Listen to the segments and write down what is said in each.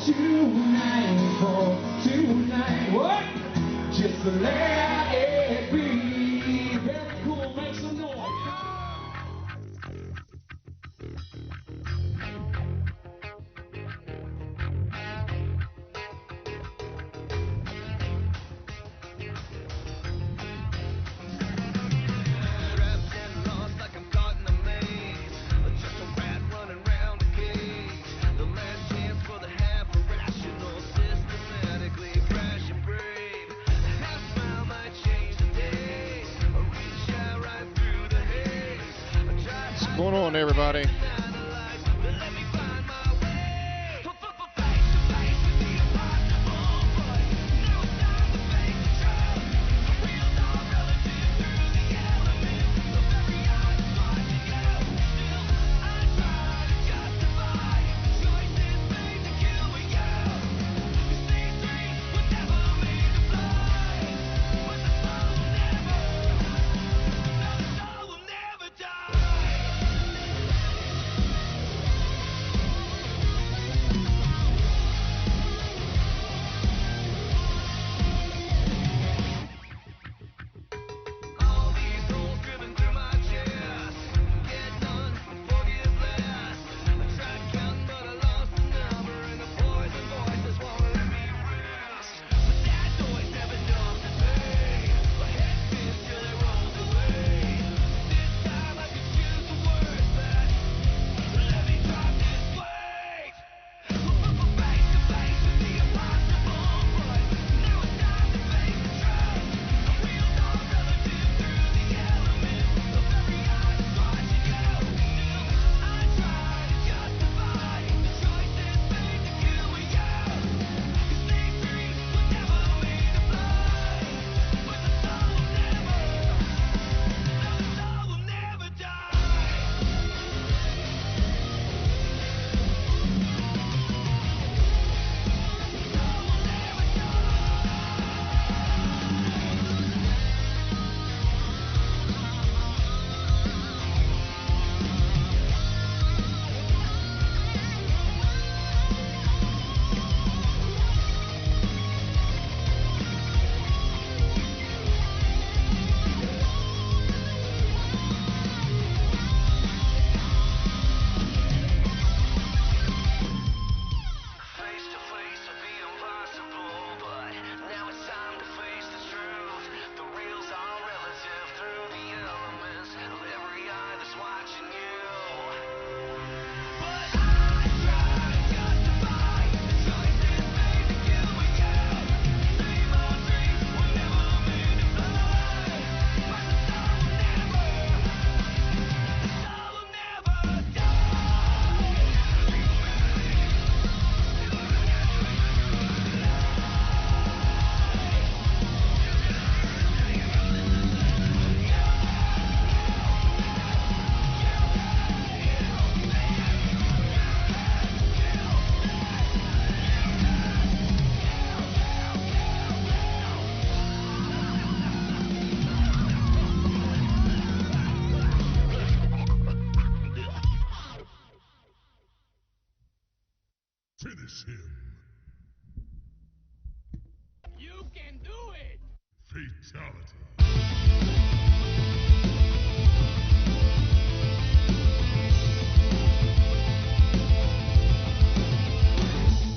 tonight, for tonight. What? Just let it be. Very cool, make some noise. What's going on, everybody? Finish him. You can do it. Fatality.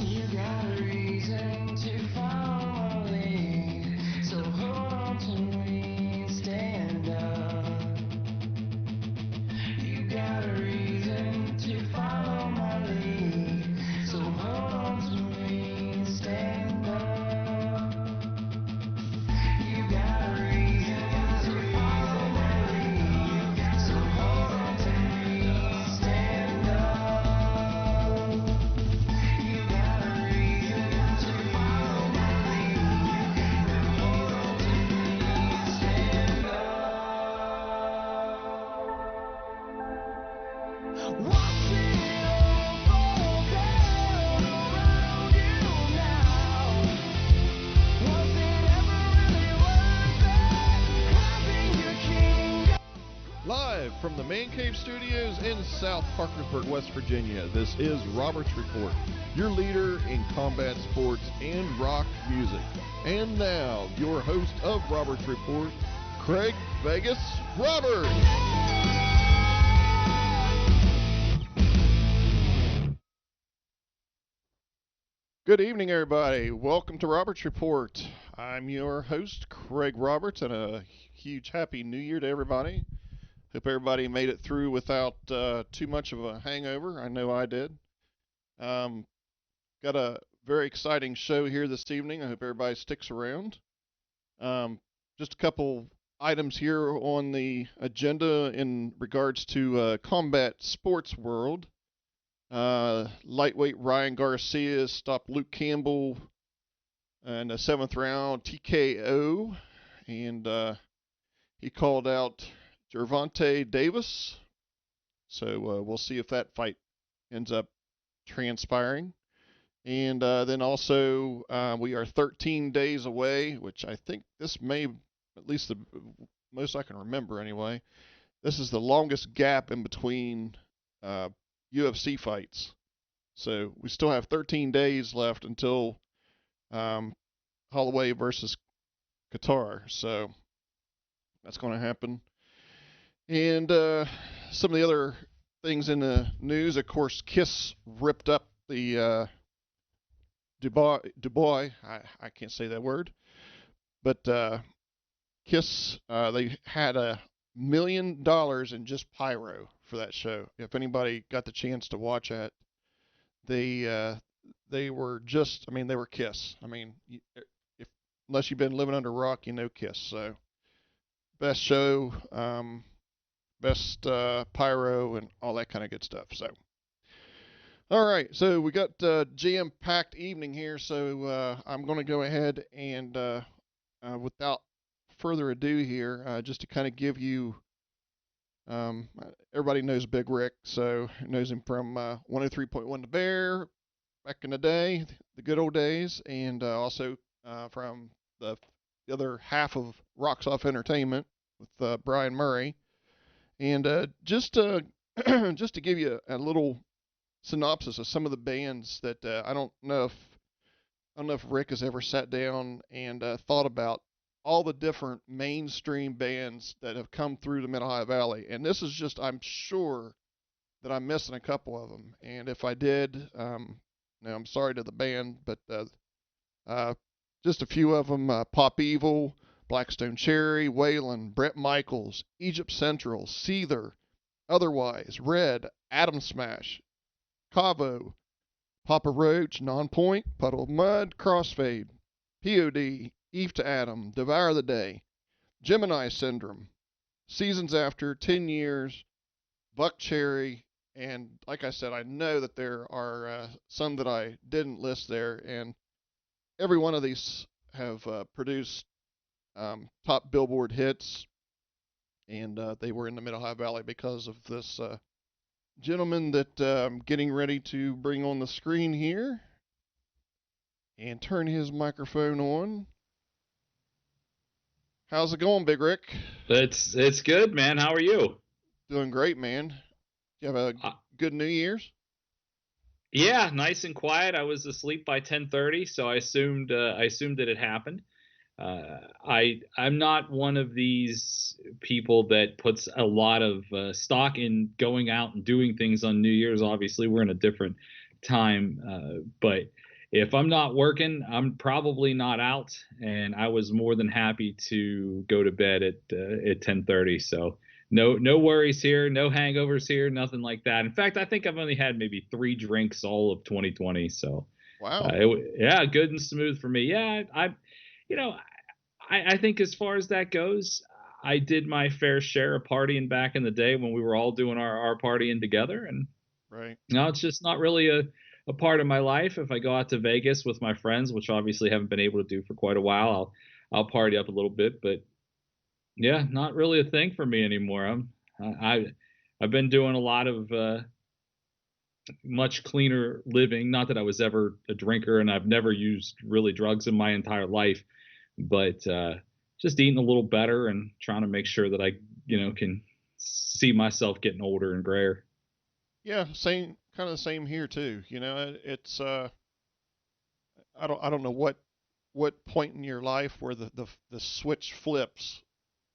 You got a reason to follow my lead, so hold on to me and stand up. You got a reason to follow my lead, so hold on to me and stand up. You got a reason. Man Cave Studios in South Parkersburg, West Virginia. This is Robert's Report, your leader in combat sports and rock music. And now, your host of Robert's Report, Craig Vegas Roberts. Good evening, everybody. Welcome to Robert's Report. I'm your host, Craig Roberts, and a huge Happy New Year to everybody. Hope everybody made it through without too much of a hangover. I know I did. Got a very exciting show here this evening. I hope everybody sticks around. Just a couple items here on the agenda in regards to combat sports world. Lightweight Ryan Garcia stopped Luke Campbell in the 7th round TKO, and he called out Gervonta Davis. So we'll see if that fight ends up transpiring. And then also we are 13 days away, which I think this may, at least the most I can remember anyway, this is the longest gap in between UFC fights. So we still have 13 days left until Holloway versus Qatar. So that's going to happen. And some of the other things in the news, of course, Kiss ripped up the Dubois. I can't say that word. But Kiss, they had $1 million in just pyro for that show. If anybody got the chance to watch it, they were just, they were Kiss. Unless you've been living under a rock, you know Kiss. So best show, best pyro, and all that kind of good stuff. So, all right. So we got jam-packed evening here. So I'm going to go ahead and without further ado here, just to kind of give you. Everybody knows Big Ric, so knows him from 103.1 The Bear back in the day, the good old days, and also from the other half of Rocks Off Entertainment with Brian Murray. And just to give you a little synopsis of some of the bands that I don't know if Rick has ever sat down and thought about all the different mainstream bands that have come through the Mid-Ohio Valley. And this is just, I'm sure that I'm missing a couple of them. And if I did, I'm sorry to the band, but just a few of them, Pop Evil, Blackstone Cherry, Waylon, Bret Michaels, Egypt Central, Seether, Otherwise, Red, Atom Smash, Cavo, Papa Roach, Nonpoint, Puddle of Mud, Crossfade, POD, Eve to Adam, Devour the Day, Gemini Syndrome, Seasons After, 10 Years, Buck Cherry, and like I said, I know that there are some that I didn't list there, and every one of these have produced top Billboard hits, and they were in the Mid-Ohio Valley because of this gentleman that I'm getting ready to bring on the screen here and turn his microphone on. How's it going, Big Ric? It's good, man. How are you? Doing great, man. You have a good New Year's? Yeah, nice and quiet. I was asleep by 10:30, so I assumed that it happened. I'm not one of these people that puts a lot of stock in going out and doing things on New Year's. Obviously, we're in a different time, but if I'm not working, I'm probably not out, and I was more than happy to go to bed at 10:30. So no worries here, no hangovers here, nothing like that. In fact, I think I've only had maybe 3 drinks all of 2020. So wow, good and smooth for me. Yeah, I think as far as that goes, I did my fair share of partying back in the day when we were all doing our partying together, and right. now it's just not really a part of my life. If I go out to Vegas with my friends, which obviously haven't been able to do for quite a while, I'll party up a little bit, but yeah, not really a thing for me anymore. I've been doing a lot of much cleaner living. Not that I was ever a drinker, and I've never used really drugs in my entire life, but just eating a little better and trying to make sure that I can see myself getting older and grayer. Yeah, same kind of the same here too. You know, it's I don't know what point in your life where the switch flips,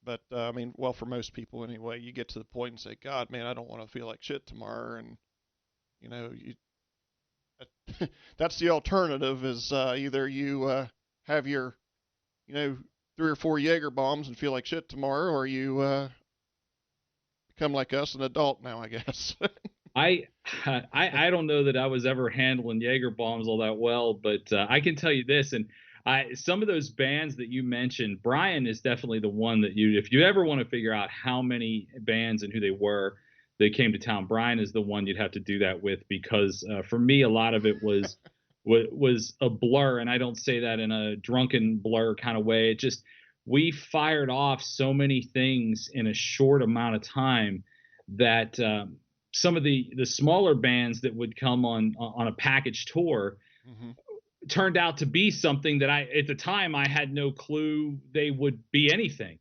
but I mean, well, for most people anyway, you get to the point and say, God, man, I don't want to feel like shit tomorrow, and you know, that's the alternative is either you have your, you know, 3 or 4 Jaeger bombs and feel like shit tomorrow, or you become like us, an adult now, I guess. I I don't know that I was ever handling Jaeger bombs all that well, but I can tell you this, and some of those bands that you mentioned, Brian is definitely the one that if you ever want to figure out how many bands and who they were that came to town, Brian is the one you'd have to do that with, because for me a lot of it was a blur, and I don't say that in a drunken blur kind of way. It just, we fired off so many things in a short amount of time that some of the smaller bands that would come on a package tour Hmm. turned out to be something that at the time I had no clue they would be anything.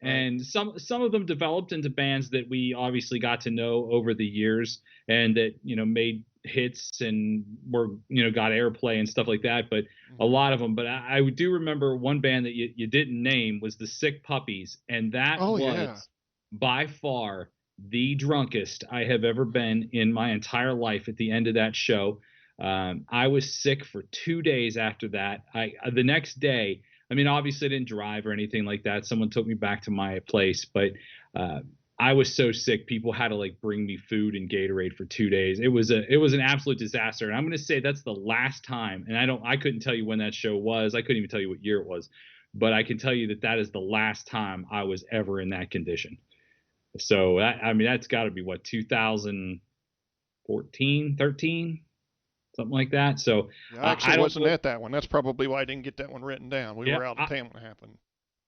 Right. And some of them developed into bands that we obviously got to know over the years, and that, made hits and were, got airplay and stuff like that. But a Hmm. lot of them, but I do remember one band that you didn't name was the Sick Puppies. And that Oh yeah. was by far the drunkest I have ever been in my entire life at the end of that show. I was sick for 2 days after that. The next day, I mean, obviously I didn't drive or anything like that. Someone took me back to my place, but uh, I was so sick. People had to like bring me food and Gatorade for 2 days. It was an absolute disaster. And I'm going to say that's the last time. And I couldn't tell you when that show was. I couldn't even tell you what year it was, but I can tell you that that is the last time I was ever in that condition. So I mean, that's got to be what, 2014, 13, something like that. So Yeah, I actually I don't wasn't know. at that one. That's probably why I didn't get that one written down. We Yeah, were out of town when it happened.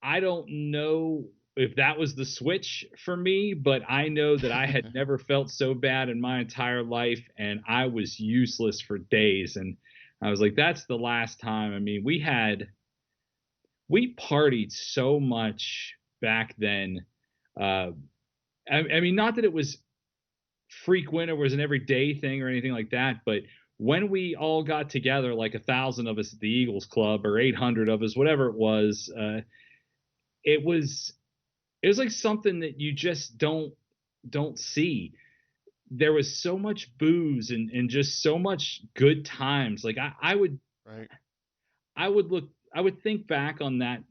I don't know if that was the switch for me, but I know that I had never felt so bad in my entire life, and I was useless for days. And I was like, that's the last time. I mean, we partied so much back then. Uh, I mean, not that it was frequent or was an everyday thing or anything like that, but when we all got together, like 1,000 of us at the Eagles Club or 800 of us, whatever it was, it was it was like something that you just don't see. There was so much booze and just so much good times. Like Right. I would think back on that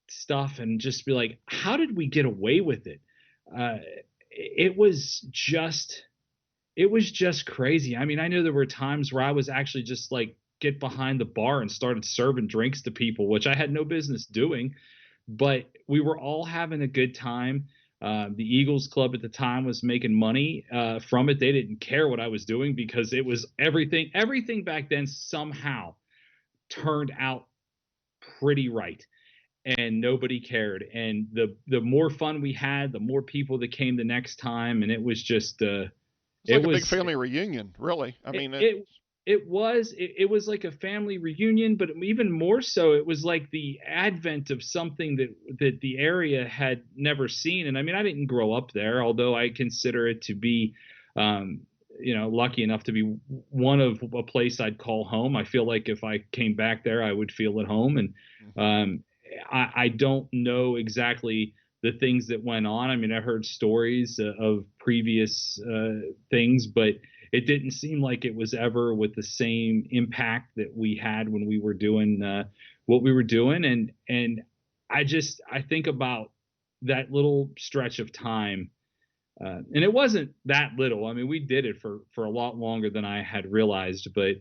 stuff and just be like, how did we get away with it? Uh, it was just it was just crazy. I mean, I know there were times where I was actually just like get behind the bar and started serving drinks to people, which I had no business doing, but we were all having a good time. The Eagles Club at the time was making money from it. They didn't care what I was doing because it was everything. Everything back then somehow turned out pretty right, and nobody cared. And the more fun we had, the more people that came the next time, and it was just It's it like a big was family reunion, really. I it mean, it it was like a family reunion, but even more so, it was like the advent of something that the area had never seen. And I mean, I didn't grow up there, although I consider it to be, um, lucky enough to be one of a place I'd call home. I feel like if I came back there, I would feel at home. And hmm um, I don't know exactly the things that went on. I mean, I heard stories of previous things, but it didn't seem like it was ever with the same impact that we had when we were doing what we were doing. And I think about that little stretch of time, and it wasn't that little. I mean, we did it for a lot longer than I had realized, but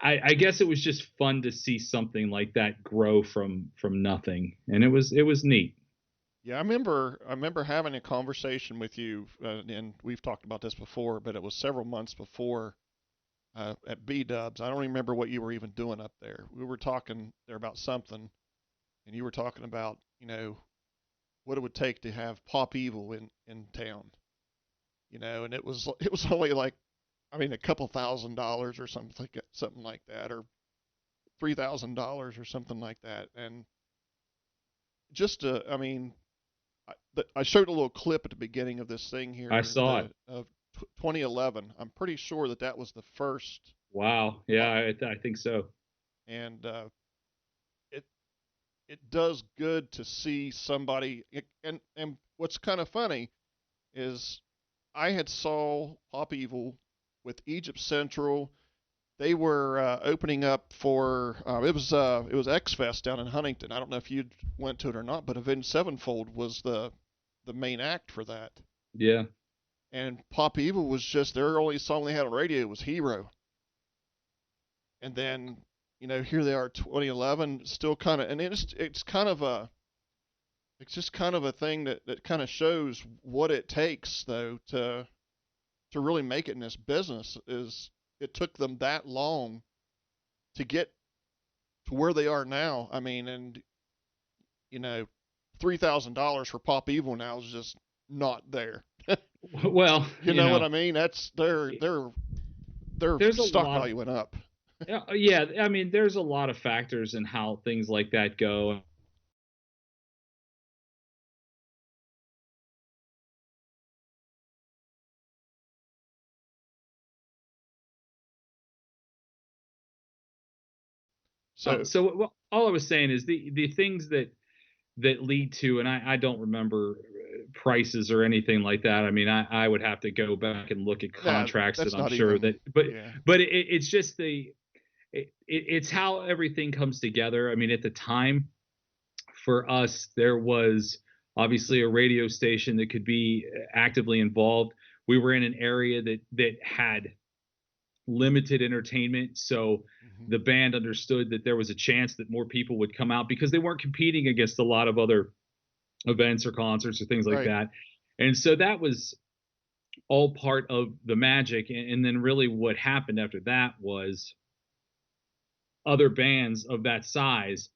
I, I guess it was just fun to see something like that grow from nothing, and it was neat. Yeah, I remember having a conversation with you, and we've talked about this before, but it was several months before at B Dubs. I don't remember what you were even doing up there. We were talking there about something, and you were talking about, what it would take to have Pop Evil in town, and it was only like, I mean, a couple $1,000s or something like that, or $3,000 or something like that, and just I mean, I showed a little clip at the beginning of this thing I here saw it. of 2011. I'm pretty sure that was the first. Wow. Yeah, I think so. And it it does good to see somebody. And what's kind of funny is I had saw Pop Evil with Egypt Central. They were opening up for it was X Fest down in Huntington. I don't know if you went to it or not, but Avenged Sevenfold was the main act for that. Yeah. And Pop Evil was just their only song they had on radio was Hero. And then here they are, 2011, still kind of, and it's kind of it's just kind of a thing that kind of shows what it takes though to really make it in this business. Is it took them that long to get to where they are now. I mean, and $3,000 for Pop Evil now is just not there. Well, you know what I mean? That's their stock value went up. Yeah, I mean, there's a lot of factors in how things like that go. So all I was saying is the things that lead to, and I don't remember prices or anything like that. I mean, I would have to go back and look at contracts that I'm sure that, but it's just it's how everything comes together. I mean, at the time for us, there was obviously a radio station that could be actively involved. We were in an area that had limited entertainment, so the band understood that there was a chance that more people would come out because they weren't competing against a lot of other events or concerts or things like that. And so that was all part of the magic. And then really what happened after that was other bands of that size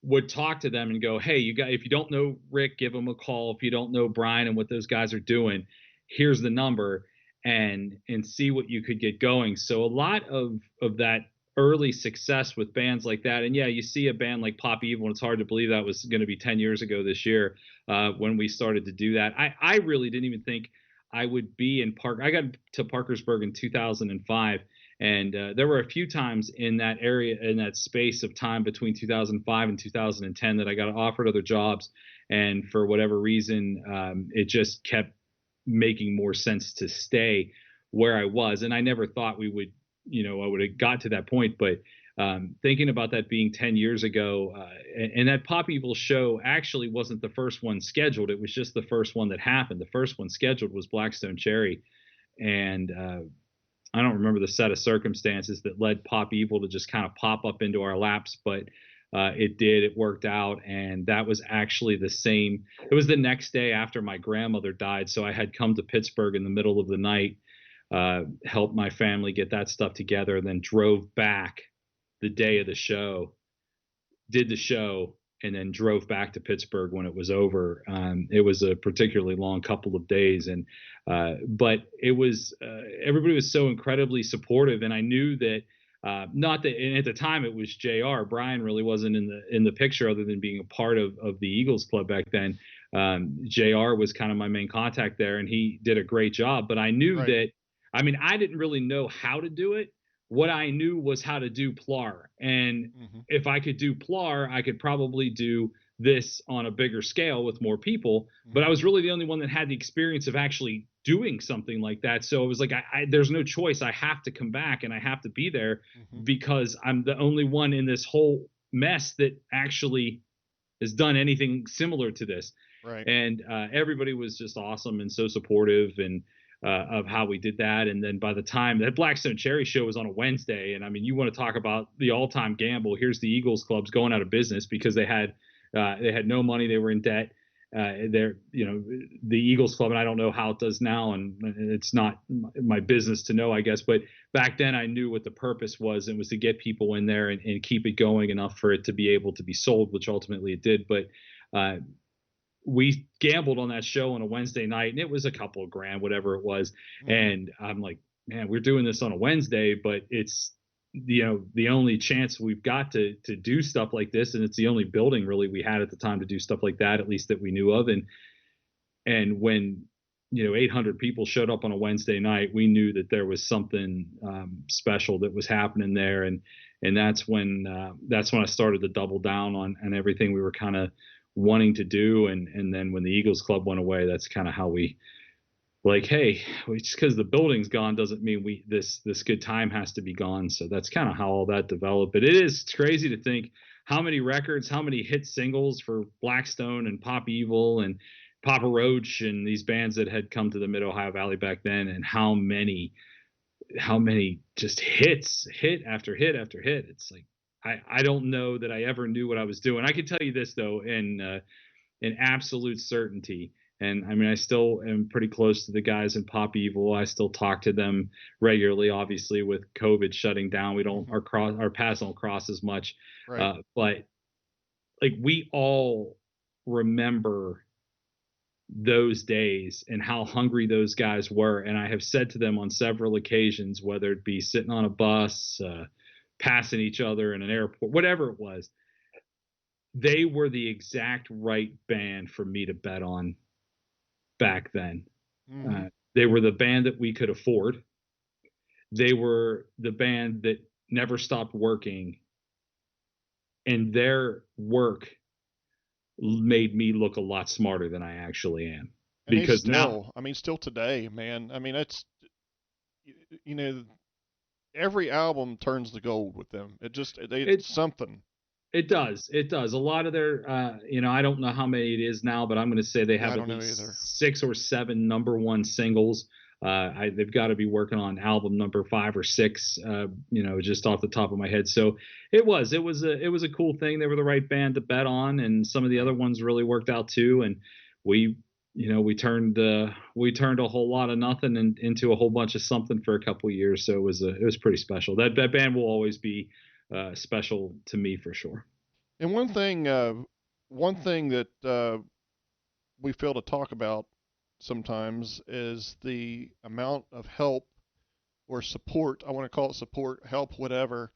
would talk to them and go, hey, if you don't know Rick, give them a call. If you don't know Brian and what those guys are doing, here's the number, and see what you could get going. So a lot of that early success with bands like that. And yeah, you see a band like Pop Evil, and it's hard to believe that was going to be 10 years ago this year when we started to do that. I really didn't even think I would be in I got to Parkersburg in 2005. And there were a few times in that area, in that space of time between 2005 and 2010, that I got offered other jobs. And for whatever reason, it just kept making more sense to stay where I was. And I never thought we would, I would have got to that point. But thinking about that being 10 years ago, and that Pop Evil show actually wasn't the first one scheduled. It was just the first one that happened. The first one scheduled was Blackstone Cherry. And I don't remember the set of circumstances that led Pop Evil to just kind of pop up into our laps, but it did. It worked out. And that was actually the same. It was the next day after my grandmother died. So I had come to Pittsburgh in the middle of the night, helped my family get that stuff together, then drove back the day of the show, did the show, and then drove back to Pittsburgh when it was over. It was a particularly long couple of days, but it was everybody was so incredibly supportive, and I knew that not that. And at the time, it was JR. Brian really wasn't in the picture, other than being a part of the Eagles Club back then. JR was kind of my main contact there, and he did a great job. But I knew that. I mean, I didn't really know how to do it. What I knew was how to do PLAR. And if I could do PLAR, I could probably do this on a bigger scale with more people. But I was really the only one that had the experience of actually doing something like that. So it was like, there's no choice. I have to come back and I have to be there because I'm the only one in this whole mess that actually has done anything similar to this. Right. And everybody was just awesome and so supportive and of how we did that. And then by the time that Blackstone Cherry show was on a Wednesday, and I mean, you want to talk about the all-time gamble. Here's the Eagles clubs going out of business because they had no money. They were in debt. The Eagles club, and I don't know how it does now, and it's not my business to know, I guess. But back then I knew what the purpose was, and it was to get people in there and keep it going enough for it to be able to be sold, which ultimately it did. But we gambled on that show on a Wednesday night, and it was a couple of grand, whatever it was. And I'm like, man, we're doing this on a Wednesday, but it's, the only chance we've got to do stuff like this. And it's the only building really we had at the time to do stuff like that, at least that we knew of. And And when 800 people showed up on a Wednesday night, we knew that there was something special that was happening there, and that's when I started to double down on everything we were kind of wanting to do, and then when the Eagles Club went away, that's kind of how we like, hey, just because the building's gone doesn't mean this good time has to be gone. So that's kind of how all that developed. But it is crazy to think how many records, how many hit singles for Blackstone and Pop Evil and Papa Roach and these bands that had come to the Mid Ohio Valley back then, and how many just hit after hit after hit. It's like I don't know that I ever knew what I was doing. I can tell you this though, in absolute certainty. And I mean, I still am pretty close to the guys in Pop Evil. I still talk to them regularly. Obviously, with COVID shutting down, our paths don't cross as much. Right. But like, we all remember those days and how hungry those guys were. And I have said to them on several occasions, whether it be sitting on a bus, passing each other in an airport, whatever it was, they were the exact right band for me to bet on back then. They were the band that we could afford. They were the band that never stopped working, and their work made me look a lot smarter than I actually am. And because now, I mean, still today, man. I mean, it's, every album turns to gold with them. It's something. It does. A lot of their, I don't know how many it is now, but I'm going to say they have at least 6 or 7 number one singles. They've got to be working on album number 5 or 6, just off the top of my head. So it was a cool thing. They were the right band to bet on, and some of the other ones really worked out too. And we turned a whole lot of nothing into a whole bunch of something for a couple of years. So it was pretty special. That band will always be special to me for sure. And one thing that we fail to talk about sometimes is the amount of help or support. I want to call it support, help, whatever,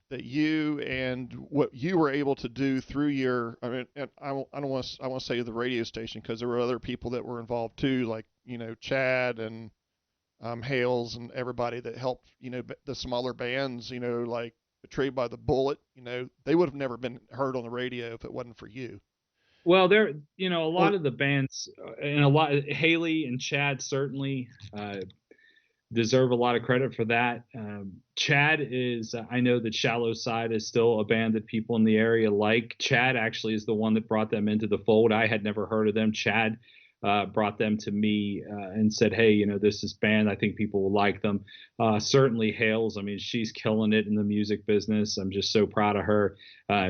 that you and what you were able to do through your. I mean, and I want to say the radio station, because there were other people that were involved too, like Chad and Hales and everybody that helped. The smaller bands, like Betrayed by the Bullet, they would have never been heard on the radio if it wasn't for you. Well, there, a lot of the bands, and Haley and Chad certainly deserve a lot of credit for that. Chad is, I know that Shallow Side is still a band that people in the area like. Chad actually is the one that brought them into the fold. I had never heard of them. Chad brought them to me and said, hey, this is band. I think people will like them. Certainly Hales. I mean, she's killing it in the music business. I'm just so proud of her.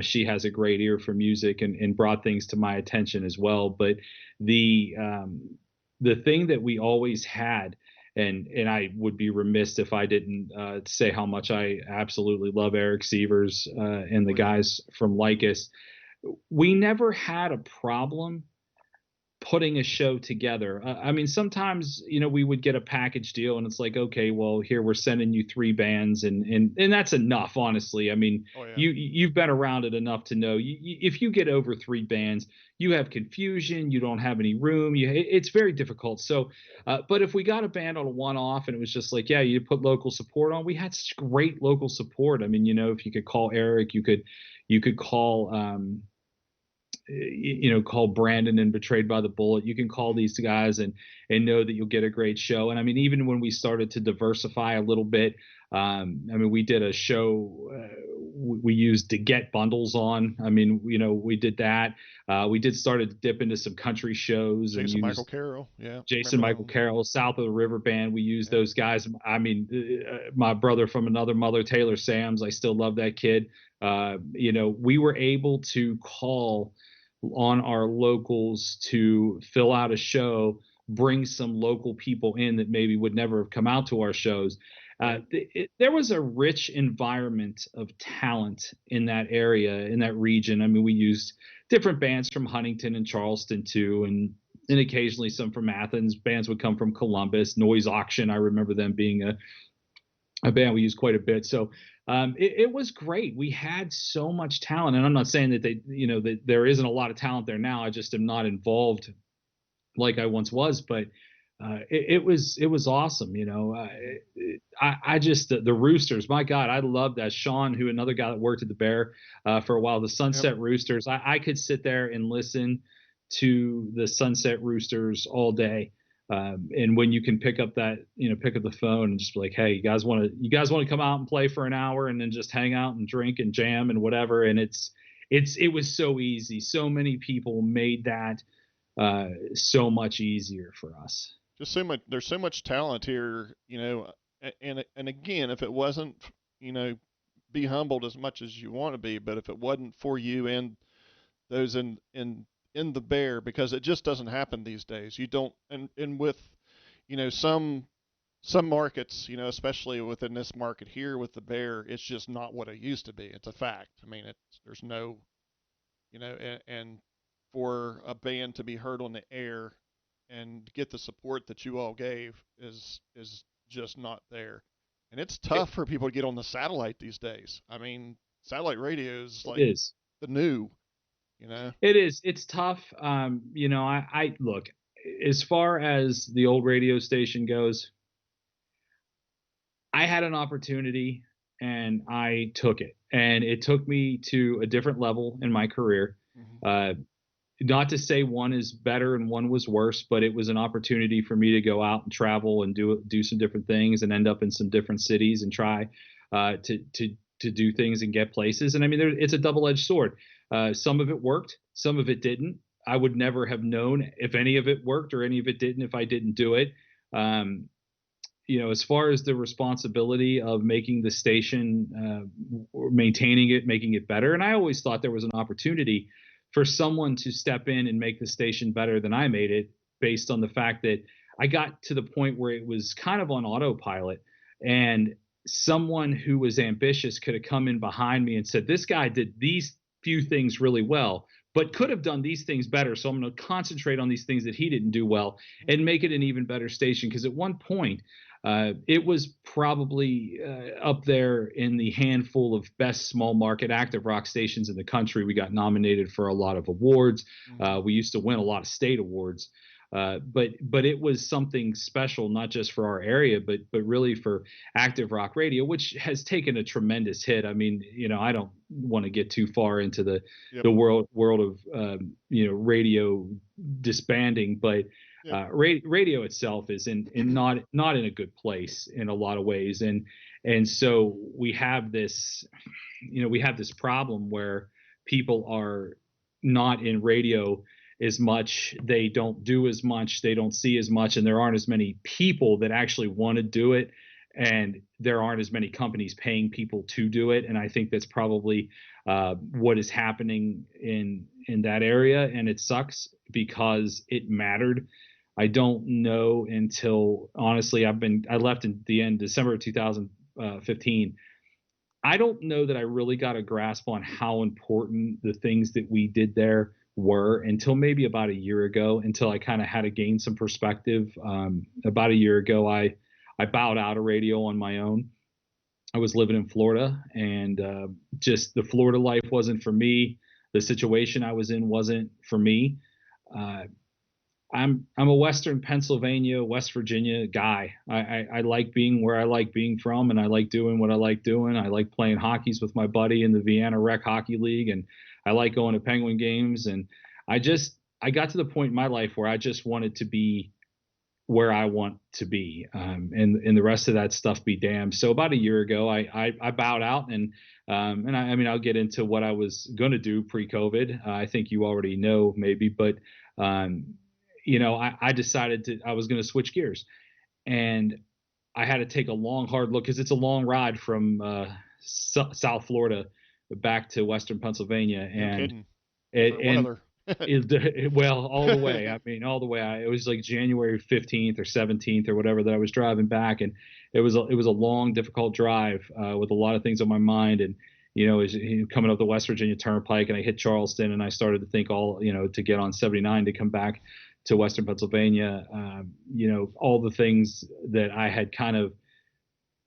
She has a great ear for music and brought things to my attention as well. But the thing that we always had, and I would be remiss if I didn't say how much I absolutely love Eric Sievers and the guys from Lycus. We never had a problem putting a show together. I mean, sometimes, we would get a package deal and it's like, okay, well, here we're sending you 3 bands and that's enough, honestly. I mean, you've been around it enough to know if you get over 3 bands, you have confusion, you don't have any room, it's very difficult. So, but if we got a band on a one-off and it was just like, yeah, you put local support on, we had such great local support. I mean, if you could call Eric, you could call, call Brandon and Betrayed by the Bullet. You can call these guys and know that you'll get a great show. And I mean, even when we started to diversify a little bit, I mean, we did a show, we used to get bundles on. I mean, we did that. We started to dip into some country shows. Jason Michael Carroll. Yeah. Jason Michael Carroll, South of the River Band. We used those guys. I mean, my brother from another mother, Taylor Sams. I still love that kid. We were able to call on our locals to fill out a show, bring some local people in that maybe would never have come out to our shows. There was a rich environment of talent in that area, in that region. I mean, we used different bands from Huntington and Charleston too, and occasionally some from Athens. Bands would come from Columbus. Noise Auction, I remember them being a band we used quite a bit. So it was great. We had so much talent, and I'm not saying that that there isn't a lot of talent there now. I just am not involved like I once was, but it was awesome. I just the Roosters. My God, I love that. Sean, who another guy that worked at the Bear for a while, the Sunset Roosters. I could sit there and listen to the Sunset Roosters all day. And when you can pick up the phone and just be like, hey, you guys want to come out and play for an hour and then just hang out and drink and jam and whatever. And it was so easy. So many people made that so much easier for us. Just so much. There's so much talent here, and again, if it wasn't, be humbled as much as you want to be, but if it wasn't for you and those in the Bear, because it just doesn't happen these days. You don't, and with, some markets, especially within this market here with the Bear, it's just not what it used to be. It's a fact. I mean, there's no, and for a band to be heard on the air and get the support that you all gave is just not there. And it's tough for people to get on the satellite these days. I mean, satellite radio is like the new, It is. It's tough. I look, as far as the old radio station goes, I had an opportunity and I took it, and it took me to a different level in my career. Mm-hmm. Not to say one is better and one was worse, but it was an opportunity for me to go out and travel and do some different things and end up in some different cities and try to do things and get places. And I mean, it's a double-edged sword. Some of it worked, some of it didn't. I would never have known if any of it worked or any of it didn't if I didn't do it. As far as the responsibility of making the station, maintaining it, making it better, and I always thought there was an opportunity for someone to step in and make the station better than I made it, based on the fact that I got to the point where it was kind of on autopilot, and someone who was ambitious could have come in behind me and said, this guy did these few things really well, but could have done these things better. So I'm going to concentrate on these things that he didn't do well and make it an even better station. Because at one point, it was probably up there in the handful of best small market active rock stations in the country. We got nominated for a lot of awards. We used to win a lot of state awards. But it was something special, not just for our area, but really for active rock radio, which has taken a tremendous hit. I mean, I don't want to get too far into the world of radio disbanding, but radio itself is not in a good place in a lot of ways, and so we have this problem where people are not in radio as much, they don't do as much, they don't see as much, and there aren't as many people that actually want to do it, and there aren't as many companies paying people to do it. And I think that's probably what is happening in that area, and it sucks because it mattered. I don't know until, honestly, I left in the end December of 2015. I don't know that I really got a grasp on how important the things that we did there were until maybe about a year ago, until I kind of had to gain some perspective. About a year ago, I bowed out of radio on my own. I was living in Florida, and just the Florida life wasn't for me. The situation I was in wasn't for me. I'm a Western Pennsylvania, West Virginia guy. I like being where I like being from, and I like doing what I like doing. I like playing hockeys with my buddy in the Vienna Rec Hockey League, and I like going to Penguin games. And I got to the point in my life where I just wanted to be where I want to be, and the rest of that stuff be damned. So about a year ago, I bowed out, and I mean, I'll get into what I was going to do pre-COVID. I think you already know maybe, but I decided I was going to switch gears, and I had to take a long, hard look, because it's a long ride from South Florida back to Western Pennsylvania, and well, all the way. I mean, all the way. It was like January 15th or 17th or whatever that I was driving back, and it was a long, difficult drive with a lot of things on my mind. And coming up the West Virginia Turnpike, and I hit Charleston, and I started to think to get on 79 to come back to Western Pennsylvania. All the things that I had kind of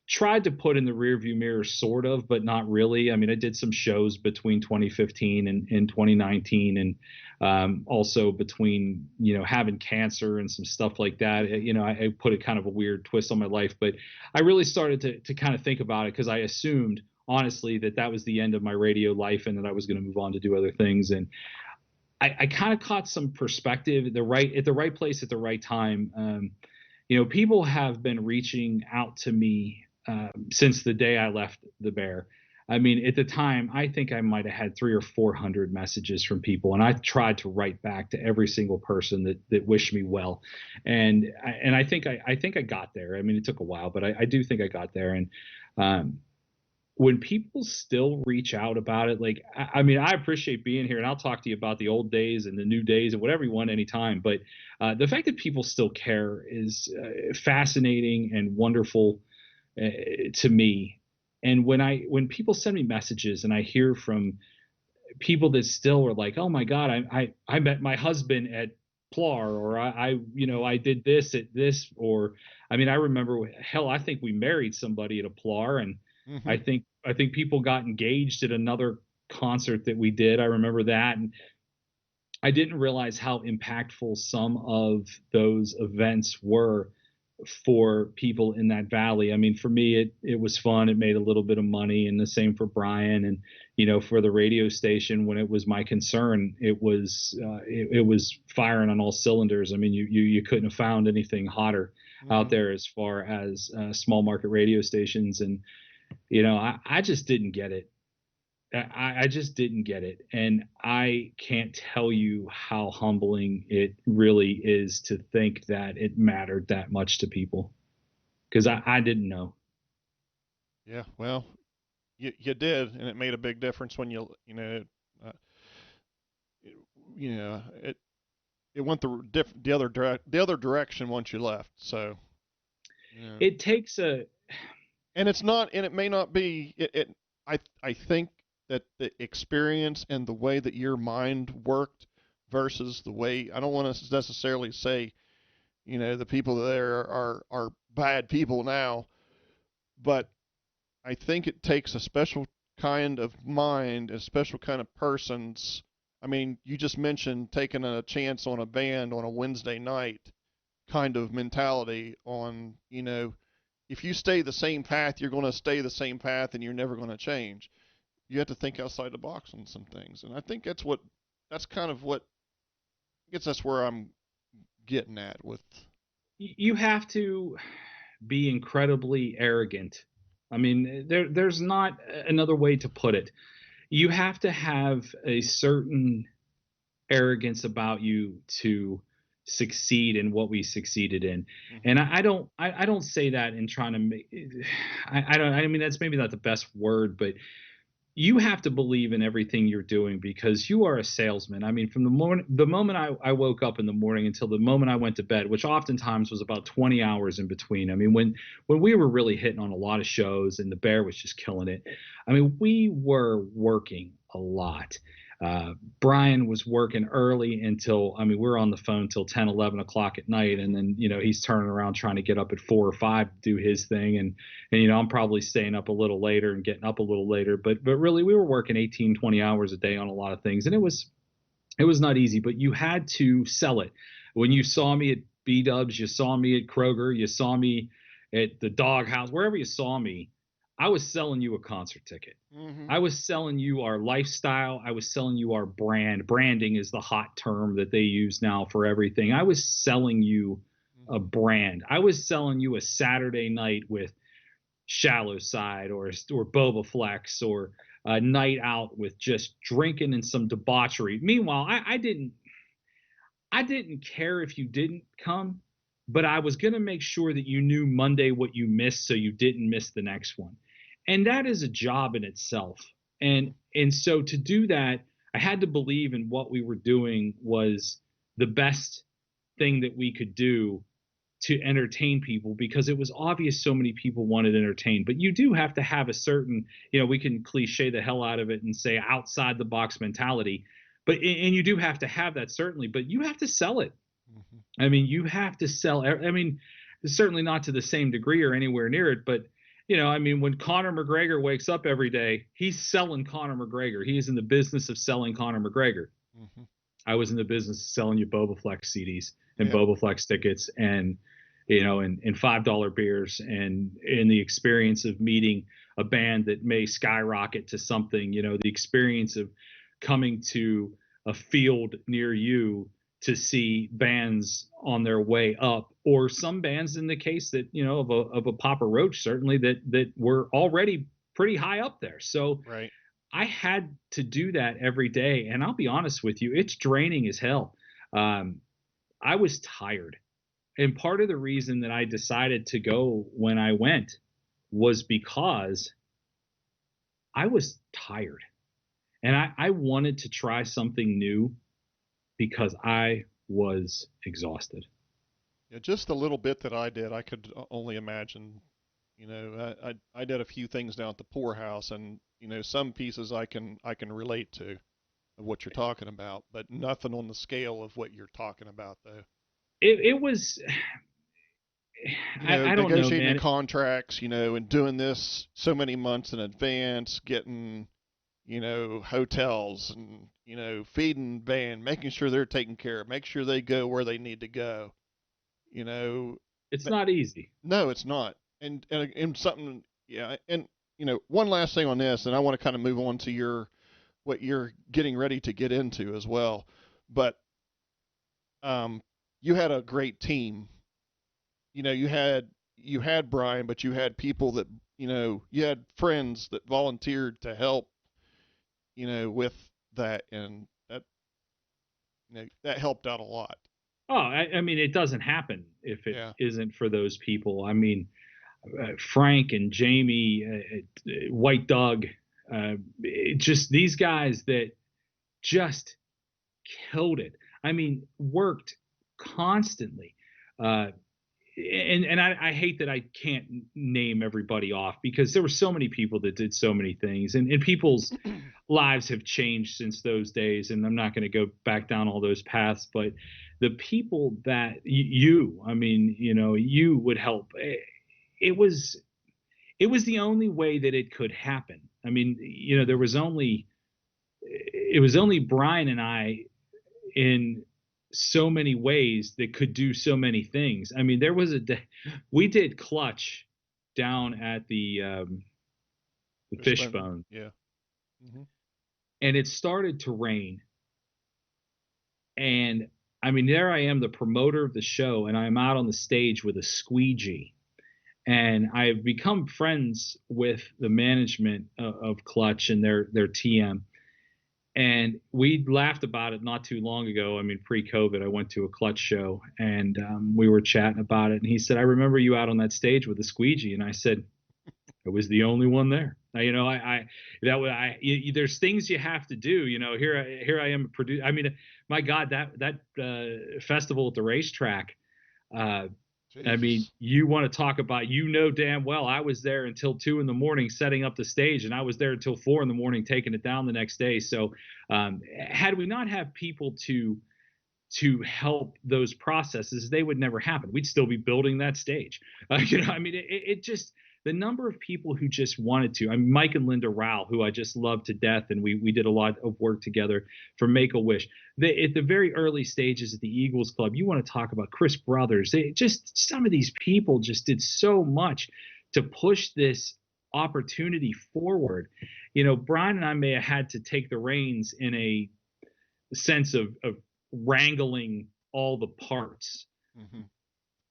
tried to put in the rearview mirror, sort of, but not really. I mean, I did some shows between 2015 and 2019, and also between, having cancer and some stuff like that. I put a kind of a weird twist on my life, but I really started to kind of think about it because I assumed, honestly, that was the end of my radio life and that I was going to move on to do other things. And I kind of caught some perspective at the right place at the right time. People have been reaching out to me since the day I left the Bear. I mean, at the time, I think I might have had 300 or 400 messages from people, and I tried to write back to every single person that wished me well, and I think I got there. I mean, it took a while, but I do think I got there. And when people still reach out about it, like, I mean, I appreciate being here, and I'll talk to you about the old days and the new days and whatever you want anytime. But the fact that people still care is fascinating and wonderful to me. And when people send me messages and I hear from people that still are like, oh my God, I met my husband at Plar, or I did this at this, or I mean, I remember, hell, I think we married somebody at a Plar, and Mm-hmm. I think people got engaged at another concert that we did. I remember that. And I didn't realize how impactful some of those events were for people in that valley. I mean, for me, it was fun. It made a little bit of money, and the same for Brian. And, for the radio station, when it was my concern, it was firing on all cylinders. I mean, you couldn't have found anything hotter out there as far as small market radio stations. And, I just didn't get it. I just didn't get it. And I can't tell you how humbling it really is to think that it mattered that much to people, because I didn't know. Yeah, well, you did, and it made a big difference when it went the other direction once you left. So it takes and it's not, and it may not be. I think that the experience and the way that your mind worked versus the way, I don't want to necessarily say, the people there are bad people now, but I think it takes a special kind of mind, a special kind of persons. I mean, you just mentioned taking a chance on a band on a Wednesday night kind of mentality on, if you stay the same path, you're going to stay the same path and you're never going to change. You have to think outside the box on some things. And I think that's kind of what, I guess that's where I'm getting at with. You have to be incredibly arrogant. I mean, there's not another way to put it. You have to have a certain arrogance about you to succeed in what we succeeded in. And I don't say that in trying to make, I mean, that's maybe not the best word, but you have to believe in everything you're doing, because you are a salesman. I mean, from the moment I woke up in the morning until the moment I went to bed, which oftentimes was about 20 hours in between. I mean, when we were really hitting on a lot of shows and the Bear was just killing it, I mean, we were working a lot. Brian was working early until, I mean, we were on the phone till 10, 11 o'clock at night. And then, he's turning around trying to get up at 4 or 5 to do his thing. And I'm probably staying up a little later and getting up a little later, but really we were working 18, 20 hours a day on a lot of things. And it was not easy, but you had to sell it. When you saw me at B-Dubs, you saw me at Kroger, you saw me at the Doghouse, wherever you saw me, I was selling you a concert ticket. I was selling you our lifestyle. I was selling you our brand. Branding is the hot term that they use now for everything. I was selling you a brand. I was selling you a Saturday night with Shallow Side or Boba Flex, or a night out with just drinking and some debauchery. Meanwhile, I didn't care if you didn't come, but I was going to make sure that you knew Monday what you missed so you didn't miss the next one. And that is a job in itself. And so to do that, I had to believe in what we were doing was the best thing that we could do to entertain people, because it was obvious so many people wanted entertained. But you do have to have a certain, we can cliche the hell out of it and say outside the box mentality, and you do have to have that, certainly, but you have to sell it. I mean, you have to sell. I mean, certainly not to the same degree or anywhere near it, but I mean, when Conor McGregor wakes up every day, he's selling Conor McGregor. He is in the business of selling Conor McGregor. Mm-hmm. I was in the business of selling you Bobaflex CDs and Yeah. Bobaflex tickets and, and $5 beers, and in the experience of meeting a band that may skyrocket to something, the experience of coming to a field near you to see bands on their way up, or some bands in the case that, of a Papa Roach, certainly that were already pretty high up there. So Right. I had to do that every day. And I'll be honest with you, it's draining as hell. I was tired. And part of the reason that I decided to go when I went was because I was tired. And I wanted to try something new because I was exhausted. Yeah, just a little bit that I did, I could only imagine. I did a few things down at the poorhouse, and some pieces I can relate to of what you're talking about, but nothing on the scale of what you're talking about, though. It was, I don't know, Negotiating man. contracts, and doing this so many months in advance, getting, hotels and, feeding band, making sure they're taken care of, make sure they go where they need to go. It's not easy. No, it's not. And something, yeah. And, one last thing on this, and I want to kind of move on to what you're getting ready to get into as well. But, you had a great team. You had Brian, but you had people that, you had friends that volunteered to help, with that, and that helped out a lot. Oh, I mean, it doesn't happen if it Yeah. isn't for those people. I mean, Frank and Jamie, White Doug, just these guys that just killed it. I mean, worked constantly. And I hate that I can't name everybody off, because there were so many people that did so many things, and people's lives have changed since those days. And I'm not going to go back down all those paths, but the people that you would help, it was the only way that it could happen. I mean, it was only Brian and I in so many ways that could do so many things. I mean, there was a day we did Clutch down at the Fishbone. Yeah. Mm-hmm. And it started to rain. And I mean, there I am, the promoter of the show, and I'm out on the stage with a squeegee. And I've become friends with the management of Clutch and their TM. And we laughed about it not too long ago. I mean, pre-COVID, I went to a Clutch show, and we were chatting about it. And he said, "I remember you out on that stage with a squeegee." And I said, "I was the only one there." There's things you have to do. Here I am a producer. I mean, my God, that festival at the racetrack. I mean, you want to talk about, damn well, I was there until 2 a.m. setting up the stage, and I was there until 4 a.m. taking it down the next day. So had we not have people to help those processes, they would never happen. We'd still be building that stage. I mean, it just, the number of people who just wanted to. I mean, Mike and Linda Rao, who I just love to death, and we did a lot of work together for Make-A-Wish. At the very early stages at the Eagles Club, you want to talk about Chris Brothers. Some of these people just did so much to push this opportunity forward. Brian and I may have had to take the reins in a sense of wrangling all the parts,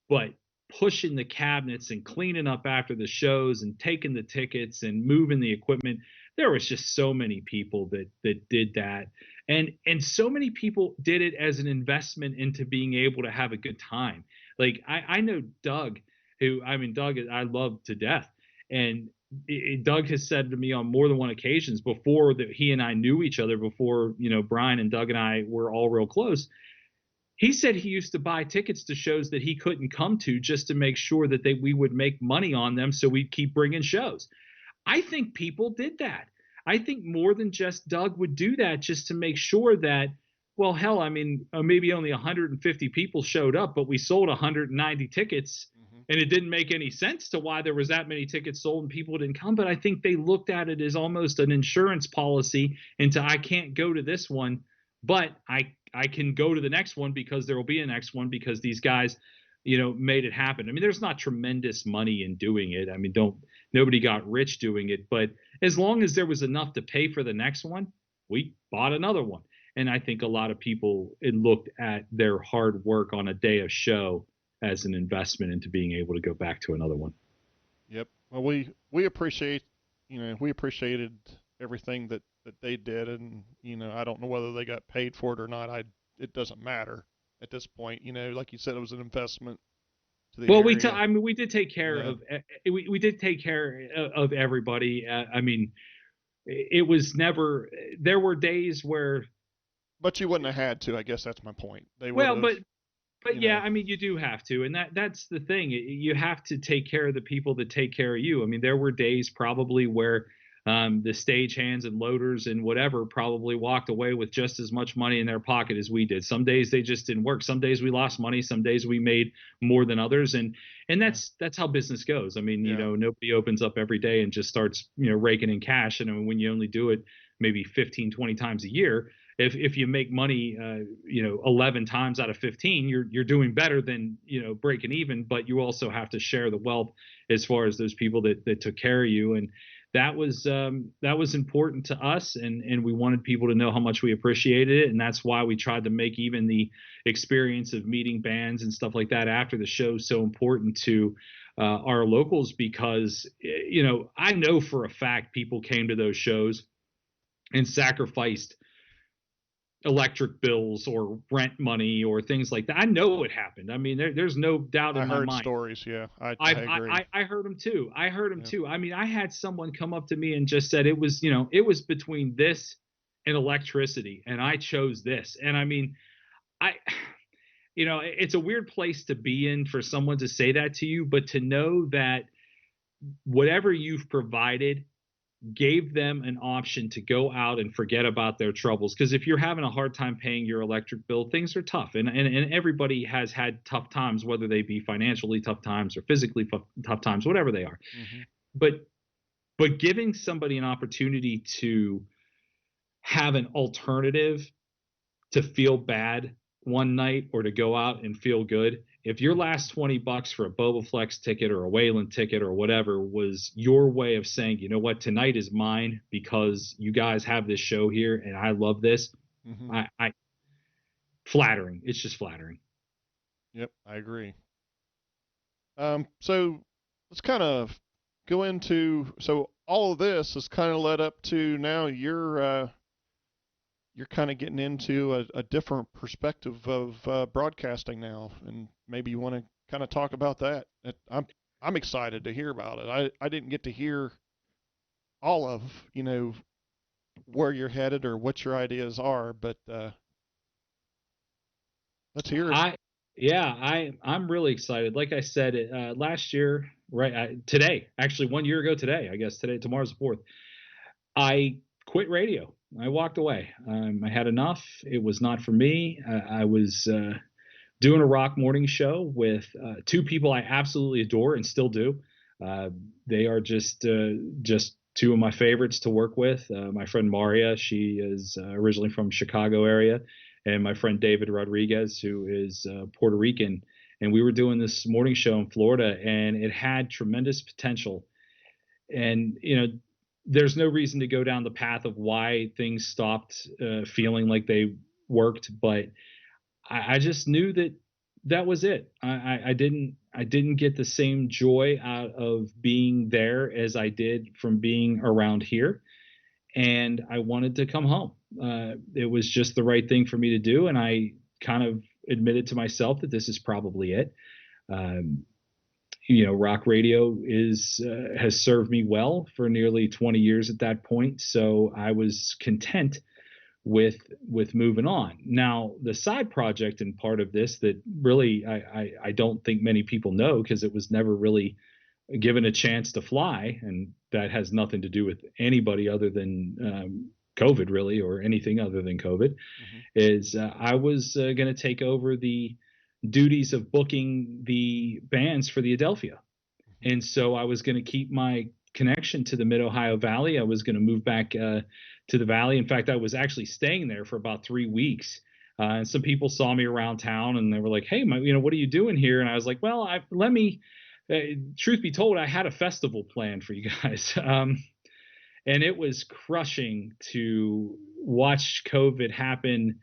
but pushing the cabinets and cleaning up after the shows and taking the tickets and moving the equipment. There was just so many people that did that. And so many people did it as an investment into being able to have a good time. Like I know Doug, Doug I love to death. And Doug has said to me on more than one occasions before that he and I knew each other, before, Brian and Doug and I were all real close. He said he used to buy tickets to shows that he couldn't come to just to make sure that we would make money on them, so we'd keep bringing shows. I think people did that. I think more than just Doug would do that just to make sure that, well, hell, I mean, maybe only 150 people showed up, but we sold 190 tickets. And it didn't make any sense to why there was that many tickets sold and people didn't come. But I think they looked at it as almost an insurance policy into, I can't go to this one, but I can go to the next one because there will be a next one because these guys, made it happen. I mean, there's not tremendous money in doing it. I mean, nobody got rich doing it, but as long as there was enough to pay for the next one, we bought another one. And I think a lot of people looked at their hard work on a day of show as an investment into being able to go back to another one. Yep. Well, we appreciate, we appreciated everything that they did, and I don't know whether they got paid for it or not. It doesn't matter at this point. Like you said, it was an investment to the well, area. we did take care of we did take care of everybody. I mean, it was never. There were days where. But you wouldn't have had to. I guess that's my point. But yeah, I mean, you do have to, and that's the thing. You have to take care of the people that take care of you. I mean, there were days probably where the stagehands and loaders and whatever probably walked away with just as much money in their pocket as we did. Some days they just didn't work. Some days we lost money. Some days we made more than others, and that's how business goes. I mean, nobody opens up every day and just starts raking in cash. And I mean, when you only do it maybe 15, 20 times a year. If you make money, 11 times out of 15, you're doing better than, breaking even, but you also have to share the wealth as far as those people that took care of you. And that was important to us. And we wanted people to know how much we appreciated it. And that's why we tried to make even the experience of meeting bands and stuff like that after the show so important to our locals, because, I know for a fact people came to those shows and sacrificed electric bills or rent money or things like that. I know it happened. I mean, there's no doubt in my mind. I heard stories. Yeah, I agree. I heard them too. Too. I mean, I had someone come up to me and just said it was between this and electricity, and I chose this. And I mean, it's a weird place to be in for someone to say that to you, but to know that whatever you've provided gave them an option to go out and forget about their troubles. Because if you're having a hard time paying your electric bill, things are tough. And everybody has had tough times, whether they be financially tough times or physically tough times, whatever they are. Mm-hmm. But giving somebody an opportunity to have an alternative to feel bad one night or to go out and feel good. If your last $20 for a Bobaflex ticket or a Wayland ticket or whatever was your way of saying, you know what, tonight is mine because you guys have this show here and I love this. Mm-hmm. I flattering. It's just flattering. Yep, I agree. So let's kind of go into, so all of this has kind of led up to now you're kind of getting into a different perspective of broadcasting now, and maybe you want to kind of talk about that. I'm excited to hear about it. I didn't get to hear all of where you're headed or what your ideas are, but let's hear it. I'm really excited. Like I said, last year, today, actually 1 year ago today, I guess tomorrow's the 4th, I quit radio. I walked away. I had enough. It was not for me. I was doing a rock morning show with two people I absolutely adore and still do. They are just two of my favorites to work with. My friend Maria, she is originally from Chicago area, and my friend David Rodriguez, who is Puerto Rican. And we were doing this morning show in Florida, and it had tremendous potential. And, there's no reason to go down the path of why things stopped feeling like they worked, but I just knew that was it. I didn't get the same joy out of being there as I did from being around here, and I wanted to come home. It was just the right thing for me to do, and I kind of admitted to myself that this is probably it. Rock radio has served me well for nearly 20 years at that point. So I was content with moving on. Now, the side project and part of this that really I don't think many people know, because it was never really given a chance to fly, and that has nothing to do with anybody other than COVID, really, or anything other than COVID, mm-hmm. is I was going to take over the duties of booking the bands for the Adelphia. And so I was going to keep my connection to the Mid-Ohio Valley. I was going to move back to the Valley. In fact, I was actually staying there for about 3 weeks. And some people saw me around town and they were like, hey, what are you doing here? And I was like, well, truth be told, I had a festival planned for you guys. And it was crushing to watch COVID happen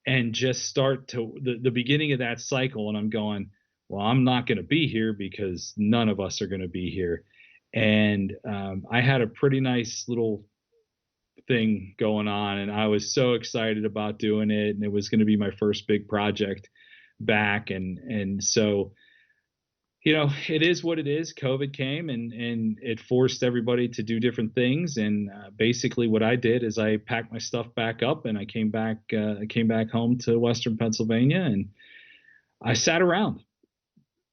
and just start to the beginning of that cycle. And I'm going, well, I'm not going to be here because none of us are going to be here. And I had a pretty nice little thing going on, and I was so excited about doing it. And it was going to be my first big project back. And so, it is what it is. COVID came and it forced everybody to do different things. And basically what I did is I packed my stuff back up and I came back home to Western Pennsylvania, and I sat around.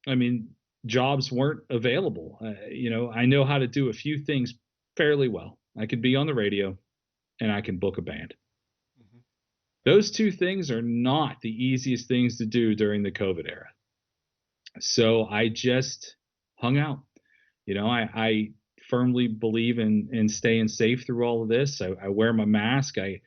I mean, jobs weren't available. I know how to do a few things fairly well. I could be on the radio and I can book a band. Mm-hmm. Those two things are not the easiest things to do during the COVID era. So I just hung out. I firmly believe in staying safe through all of this. I wear my mask. I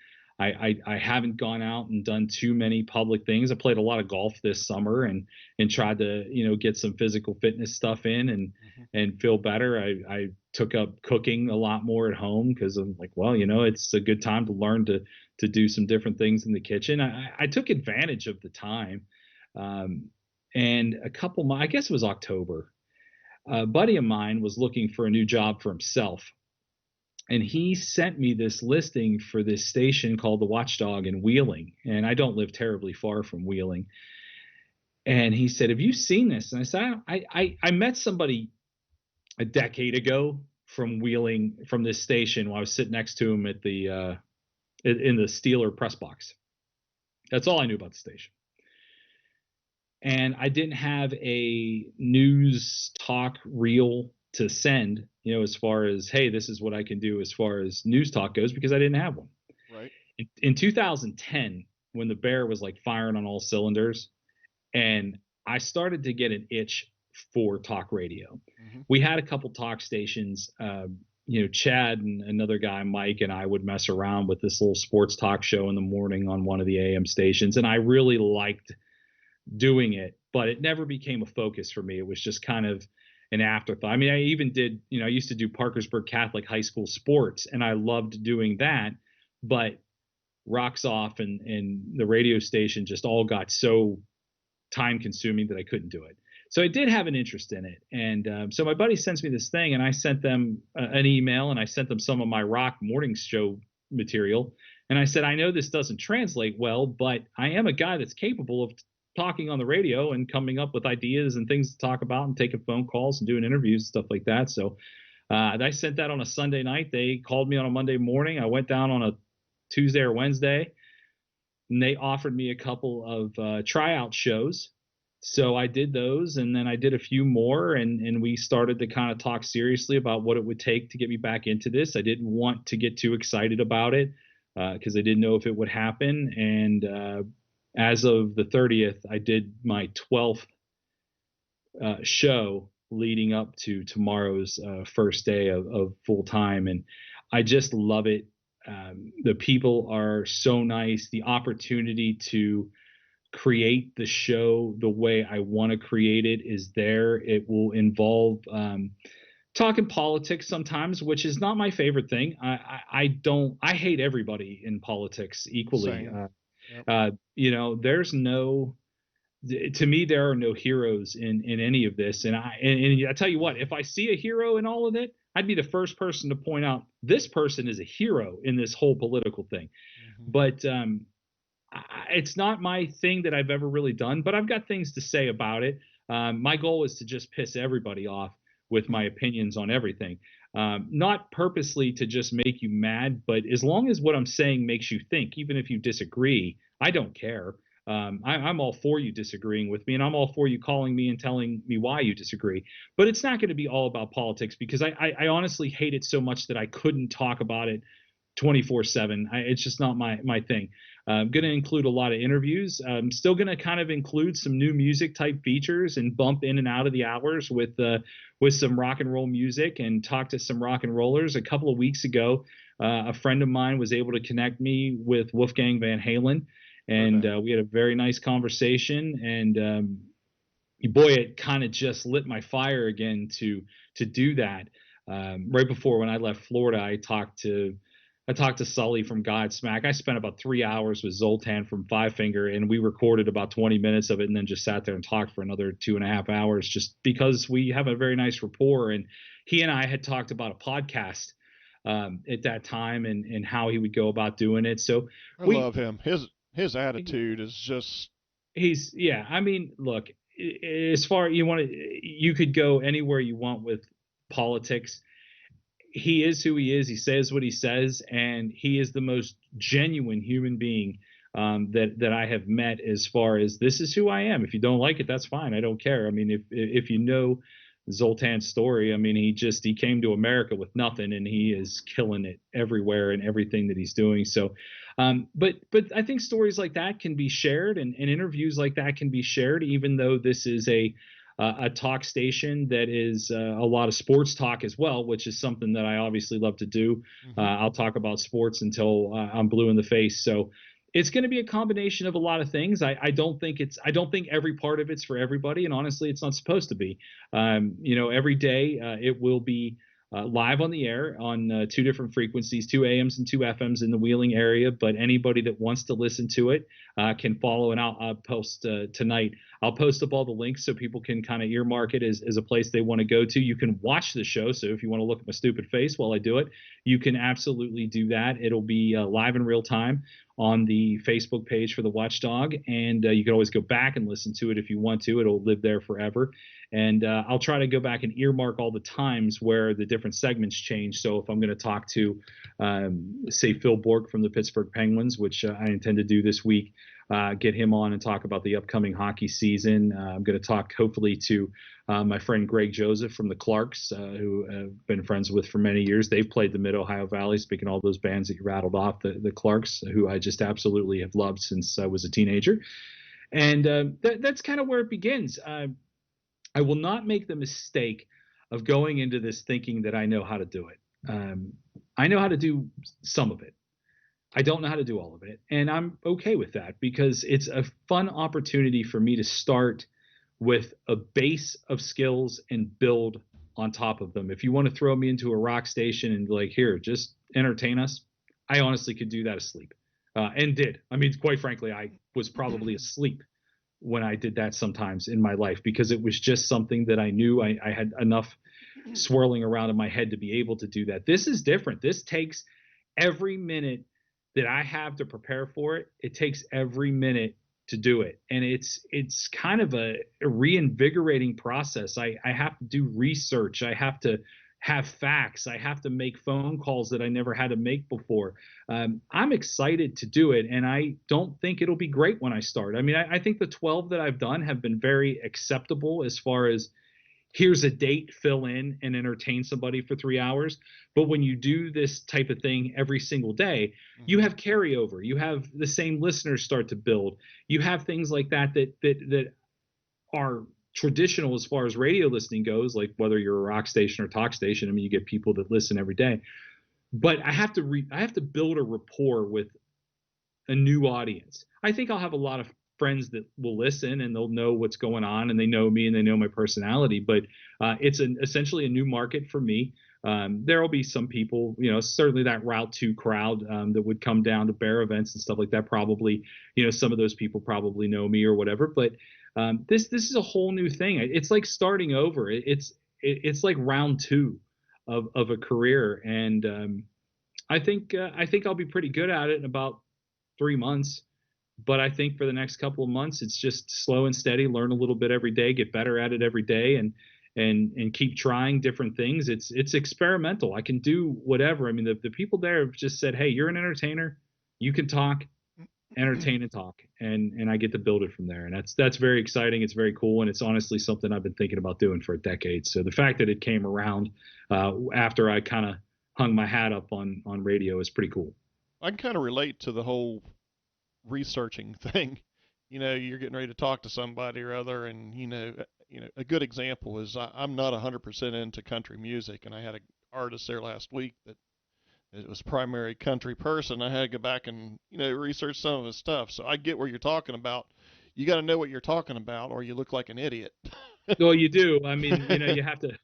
haven't gone out and done too many public things. I played a lot of golf this summer and tried to, get some physical fitness stuff in and feel better. I took up cooking a lot more at home because I'm like, well, it's a good time to learn to do some different things in the kitchen. I took advantage of the time. And I guess it was October, a buddy of mine was looking for a new job for himself. And he sent me this listing for this station called The Watchdog in Wheeling. And I don't live terribly far from Wheeling. And he said, have you seen this? And I said, I met somebody a decade ago from Wheeling, from this station, while I was sitting next to him at in the Steeler press box. That's all I knew about the station. And I didn't have a news talk reel to send, as far as, hey, this is what I can do as far as news talk goes, because I didn't have one. Right. In 2010, when the bear was like firing on all cylinders, and I started to get an itch for talk radio. Mm-hmm. We had a couple talk stations. Chad and another guy, Mike, and I would mess around with this little sports talk show in the morning on one of the AM stations, and I really liked doing it, but it never became a focus for me. It was just kind of an afterthought. I mean, I even did, I used to do Parkersburg Catholic high school sports, and I loved doing that, but Rocks Off and the radio station just all got so time consuming that I couldn't do it. So I did have an interest in it. And so my buddy sends me this thing, and I sent them an email, and I sent them some of my rock morning show material. And I said, I know this doesn't translate well, but I am a guy that's capable of talking on the radio and coming up with ideas and things to talk about and taking phone calls and doing interviews and stuff like that. So I sent that on a Sunday night. They called me on a Monday morning. I went down on a Tuesday or Wednesday, and they offered me a couple of tryout shows. So I did those, and then I did a few more, and we started to kind of talk seriously about what it would take to get me back into this. I didn't want to get too excited about it because I didn't know if it would happen. And as of the 30th, I did my 12th show leading up to tomorrow's first day of full time. And I just love it. The people are so nice. The opportunity to create the show the way I want to create it is there. It will involve talking politics sometimes, which is not my favorite thing. I hate everybody in politics equally. Yep. There's to me, there are no heroes in any of this. And I tell you what, if I see a hero in all of it, I'd be the first person to point out this person is a hero in this whole political thing. Mm-hmm. But it's not my thing that I've ever really done, but I've got things to say about it. My goal is to just piss everybody off with my opinions on everything. Not purposely to just make you mad, but as long as what I'm saying makes you think, even if you disagree, I don't care. I'm all for you disagreeing with me, and I'm all for you calling me and telling me why you disagree. But it's not going to be all about politics, because I honestly hate it so much that I couldn't talk about it 24/7. It's just not my thing. I'm going to include a lot of interviews. I'm still going to kind of include some new music type features and bump in and out of the hours with some rock and roll music and talk to some rock and rollers. A couple of weeks ago, a friend of mine was able to connect me with Wolfgang Van Halen, and we had a very nice conversation. And boy, it kind of just lit my fire again to do that. Right before when I left Florida, I talked to Sully from Godsmack. I spent about 3 hours with Zoltan from Five Finger, and we recorded about 20 minutes of it and then just sat there and talked for another 2.5 hours just because we have a very nice rapport. And he and I had talked about a podcast at that time and how he would go about doing it. So I love him. His attitude is just. I mean, look, as far you could go anywhere you want with politics. He is who he is. He says what he says, and he is the most genuine human being that I have met. As far as this is who I am. If you don't like it, that's fine. I don't care. I mean, if you know Zoltan's story, I mean, he came to America with nothing, and he is killing it everywhere and everything that he's doing. So, but I think stories like that can be shared, and interviews like that can be shared, even though this is a talk station that is a lot of sports talk as well, which is something that I obviously love to do. I'll talk about sports until I'm blue in the face. So it's going to be a combination of a lot of things. I don't think every part of it's for everybody. And honestly, it's not supposed to be. Every day it will be live on the air on 2 different frequencies, 2 AMs and 2 FMs in the Wheeling area. But anybody that wants to listen to it can follow. And I'll post tonight. I'll post up all the links so people can kind of earmark it as a place they want to go to. You can watch the show. So if you want to look at my stupid face while I do it, you can absolutely do that. It'll be live in real time on the Facebook page for the Watchdog. And you can always go back and listen to it if you want to. It'll live there forever. And I'll try to go back and earmark all the times where the different segments change. So if I'm going to talk to, say, Phil Bork from the Pittsburgh Penguins, which I intend to do this week, get him on and talk about the upcoming hockey season. I'm going to talk hopefully to my friend Greg Joseph from the Clarks, who I've been friends with for many years. They've played the Mid-Ohio Valley, speaking of all those bands that you rattled off, the Clarks, who I just absolutely have loved since I was a teenager. And that's kind of where it begins. I will not make the mistake of going into this thinking that I know how to do it. I know how to do some of it. I don't know how to do all of it. And I'm okay with that because it's a fun opportunity for me to start with a base of skills and build on top of them. If you want to throw me into a rock station and like, here, just entertain us, I honestly could do that asleep and did. I mean, quite frankly, I was probably asleep when I did that sometimes in my life because it was just something that I knew I had enough swirling around in my head to be able to do that. This is different. This takes every minute that I have to prepare for it. It takes every minute to do it. And it's kind of a reinvigorating process. I have to do research. I have to have facts. I have to make phone calls that I never had to make before. I'm excited to do it. And I don't think it'll be great when I start. I mean, I think the 12 that I've done have been very acceptable as far as here's a date, fill in and entertain somebody for 3 hours. But when you do this type of thing every single day, you have carryover. You have the same listeners start to build. You have things like that are traditional as far as radio listening goes, like whether you're a rock station or talk station. I mean, you get people that listen every day. But I have to build a rapport with a new audience. I think I'll have a lot of friends that will listen and they'll know what's going on and they know me and they know my personality, but it's essentially a new market for me. There'll be some people, certainly that Route 2 crowd that would come down to bear events and stuff like that. Probably, some of those people probably know me or whatever, but this is a whole new thing. It's like starting over. It's like round 2 of a career. And I think I'll be pretty good at it in about 3 months. But I think for the next couple of months, it's just slow and steady, learn a little bit every day, get better at it every day, and keep trying different things. It's experimental. I can do whatever. I mean, the people there have just said, hey, you're an entertainer. You can talk, entertain and talk. And I get to build it from there. And that's very exciting. It's very cool. And it's honestly something I've been thinking about doing for a decade. So the fact that it came around after I kind of hung my hat up on radio is pretty cool. I can kind of relate to the whole researching thing. You're getting ready to talk to somebody or other, and a good example is I'm not 100% into country music, and I had an artist there last week that it was primary country person. I had to go back and research some of his stuff. So I get where you're talking about. You got to know what you're talking about, or you look like an idiot. Well, you do. I mean, you have to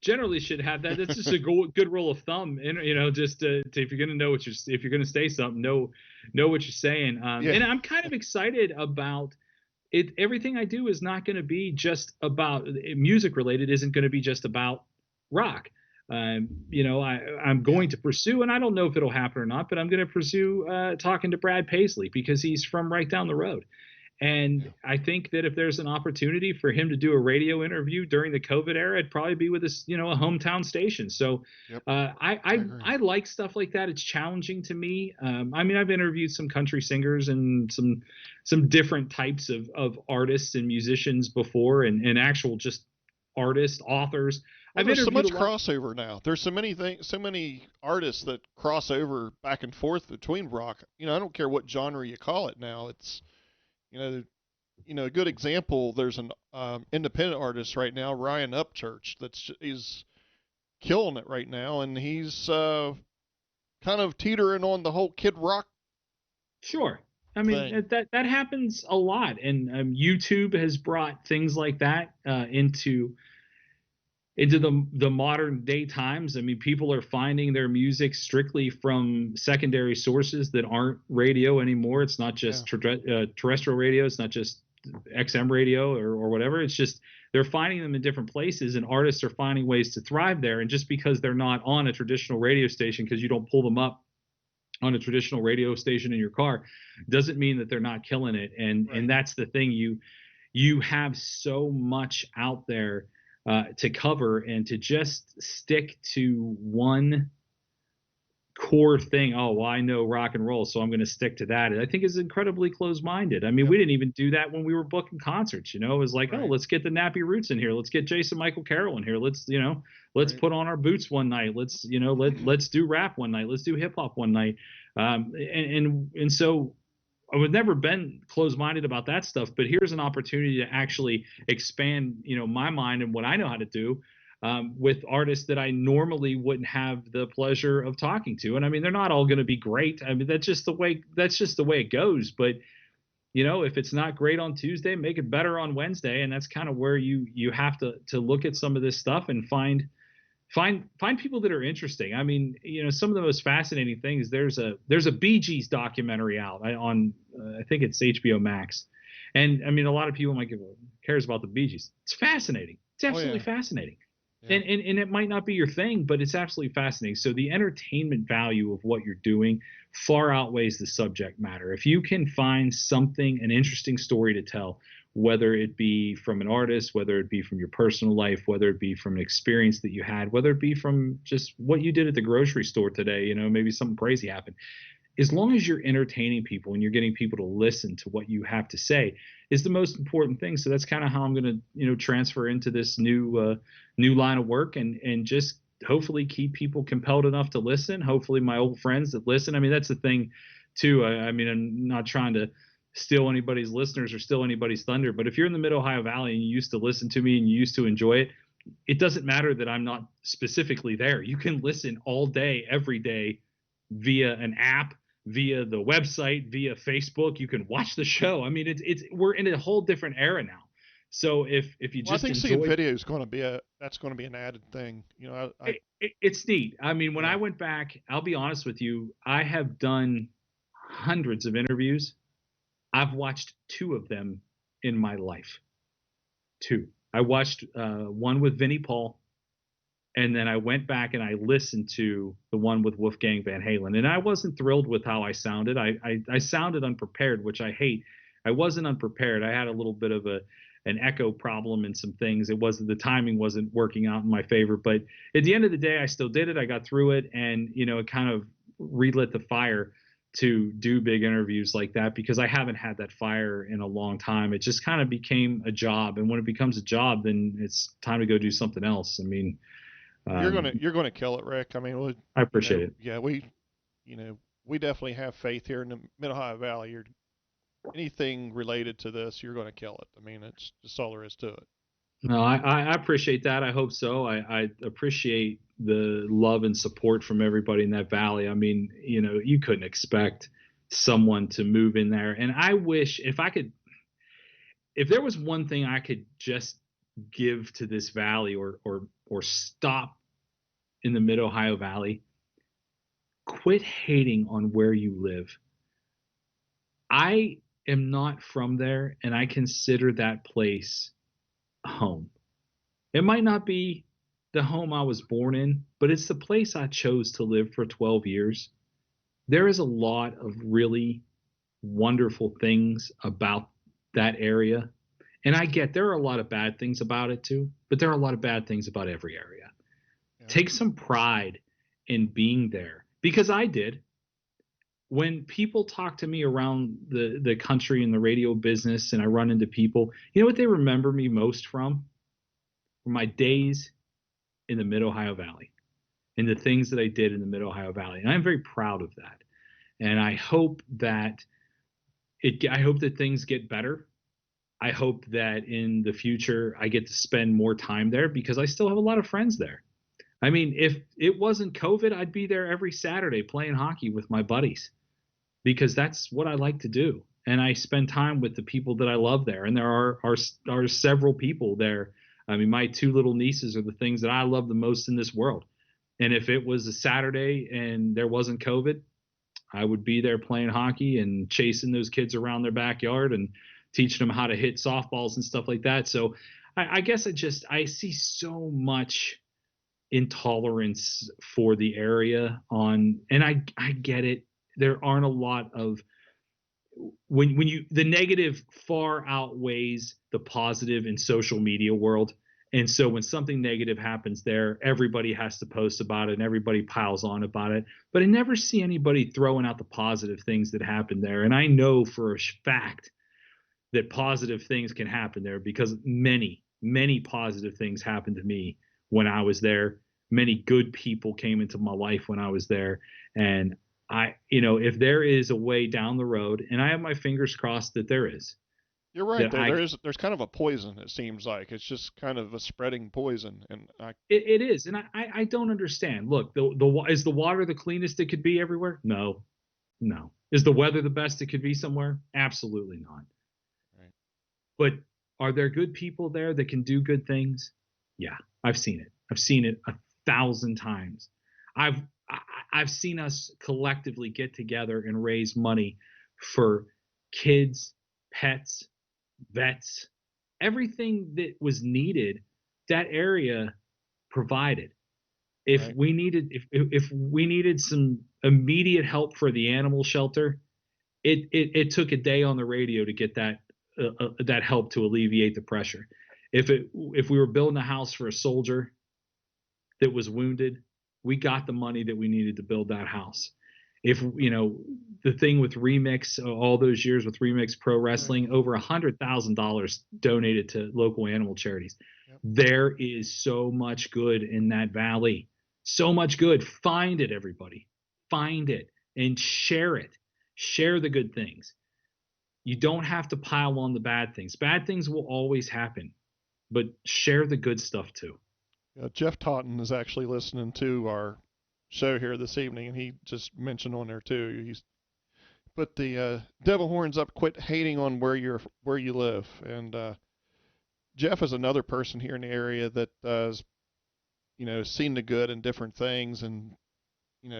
generally should have that. That's just a good rule of thumb. And just if you're going to know if you're going to say something, know what you're saying. Yeah. And I'm kind of excited about it. Everything I do is not going to be just about music related. Isn't going to be just about rock. I'm going to pursue, and I don't know if it'll happen or not, but I'm going to pursue talking to Brad Paisley because he's from right down the road. And I think that if there's an opportunity for him to do a radio interview during the COVID era, it'd probably be with a hometown station. So Yep. I like stuff like that. It's challenging to me. I mean, I've interviewed some country singers and some different types of artists and musicians before, and actual just artists, authors. Well, there's so much crossover now. There's so many artists that cross over back and forth between rock. I don't care what genre you call it now. It's a good example. There's an independent artist right now, Ryan Upchurch, he's killing it right now, and he's kind of teetering on the whole Kid Rock. Sure. I mean, that happens a lot, and YouTube has brought things like that into the modern day times. I mean, people are finding their music strictly from secondary sources that aren't radio anymore. It's not just terrestrial radio. It's not just XM radio or whatever. It's just they're finding them in different places, and artists are finding ways to thrive there. And just because they're not on a traditional radio station, because you don't pull them up on a traditional radio station in your car, doesn't mean that they're not killing it. And Right. And that's the thing. You have so much out there to cover, and to just stick to one core thing. Oh, well, I know rock and roll, so I'm going to stick to that. And I think is incredibly closed-minded. I mean, we didn't even do that when we were booking concerts. It was like, Right. oh, let's get the Nappy Roots in here. Let's get Jason Michael Carroll in here. Let's Right. put on our boots one night. Let's let's do rap one night. Let's do hip hop one night. And so I would never been closed-minded about that stuff, but here's an opportunity to actually expand, my mind and what I know how to do with artists that I normally wouldn't have the pleasure of talking to. And I mean, they're not all going to be great. I mean, that's just the way it goes. But if it's not great on Tuesday, make it better on Wednesday. And that's kind of where you have to look at some of this stuff and find people that are interesting. I mean, some of the most fascinating things. There's a Bee Gees documentary out on I think it's HBO Max, and I mean, a lot of people might go, well, who cares about the Bee Gees? It's fascinating. It's absolutely fascinating. Yeah. And it might not be your thing, but it's absolutely fascinating. So the entertainment value of what you're doing far outweighs the subject matter. If you can find an interesting story to tell, whether it be from an artist, whether it be from your personal life, whether it be from an experience that you had, whether it be from just what you did at the grocery store today, maybe something crazy happened. As long as you're entertaining people and you're getting people to listen to what you have to say is the most important thing. So that's kind of how I'm going to, transfer into this new line of work and just hopefully keep people compelled enough to listen. Hopefully my old friends that listen. I mean, that's the thing too. I mean, I'm not trying to steal anybody's listeners or steal anybody's thunder, but if you're in the Mid Ohio Valley and you used to listen to me and you used to enjoy it, it doesn't matter that I'm not specifically there. You can listen all day, every day via an app, via the website, via Facebook. You can watch the show. I mean, we're in a whole different era now. So if you just I think seeing video is going to be that's going to be an added thing. It's neat. I mean, when I went back, I'll be honest with you, I have done hundreds of interviews. I've watched 2 of them in my life. 2. I watched one with Vinnie Paul, and then I went back and I listened to the one with Wolfgang Van Halen. And I wasn't thrilled with how I sounded. I sounded unprepared, which I hate. I wasn't unprepared. I had a little bit of an echo problem and some things. The timing wasn't working out in my favor. But at the end of the day, I still did it. I got through it, and it kind of relit the fire to do big interviews like that, because I haven't had that fire in a long time. It just kind of became a job. And when it becomes a job, then it's time to go do something else. I mean, You're gonna kill it, Rick. I mean, I appreciate it. yeah, we definitely have faith here in the Mid Ohio Valley. Anything related to this, you're gonna kill it. I mean, it's just all there is to it. No, I appreciate that. I hope so. I appreciate the love and support from everybody in that valley. I mean, you couldn't expect someone to move in there. And I wish if there was one thing I could just give to this valley or stop in the Mid Ohio Valley, quit hating on where you live. I am not from there, and I consider that place home. It might not be the home I was born in, but it's the place I chose to live for 12 years. There is a lot of really wonderful things about that area. And I get there are a lot of bad things about it too, but there are a lot of bad things about every area. Yeah. Take some pride in being there, because I did. When people talk to me around the country in the radio business and I run into people, you know what they remember me most from? From my days in the Mid Ohio Valley and the things that I did in the Mid Ohio Valley. And I'm very proud of that. And I hope that things get better. I hope that in the future I get to spend more time there, because I still have a lot of friends there. I mean, if it wasn't COVID, I'd be there every Saturday playing hockey with my buddies, because that's what I like to do. And I spend time with the people that I love there. And there are several people there. I mean, my two little nieces are the things that I love the most in this world. And if it was a Saturday and there wasn't COVID, I would be there playing hockey and chasing those kids around their backyard and teaching them how to hit softballs and stuff like that. So I guess I see so much intolerance for the area and I get it. There aren't a lot of, the negative far outweighs the positive in social media world. And so when something negative happens there, everybody has to post about it and everybody piles on about it. But I never see anybody throwing out the positive things that happen there. And I know for a fact that positive things can happen there, because many, many positive things happened to me when I was there. Many good people came into my life when I was there. And if there is a way down the road, and I have my fingers crossed that there is. You're right. There's kind of a poison. It seems like it's just kind of a spreading poison, and it is. And I don't understand. Look, is the water the cleanest it could be everywhere? No. Is the weather the best it could be somewhere? Absolutely not. Right. But are there good people there that can do good things? Yeah, I've seen it. I've seen it 1,000 times. I've seen us collectively get together and raise money for kids, pets, vets, everything that was needed. That area provided. If right. if we needed some immediate help for the animal shelter, it took a day on the radio to get that help to alleviate the pressure. If we were building a house for a soldier that was wounded, we got the money that we needed to build that house. If the thing with Remix, all those years with Remix Pro Wrestling, over $100,000 donated to local animal charities. Yep. There is so much good in that valley. So much good. Find it, everybody. Find it and share it. Share the good things. You don't have to pile on the bad things. Bad things will always happen, but share the good stuff too. Jeff Totten is actually listening to our show here this evening, and he just mentioned on there too. He's put the devil horns up. Quit hating on where you live. And Jeff is another person here in the area that has, seen the good in different things, and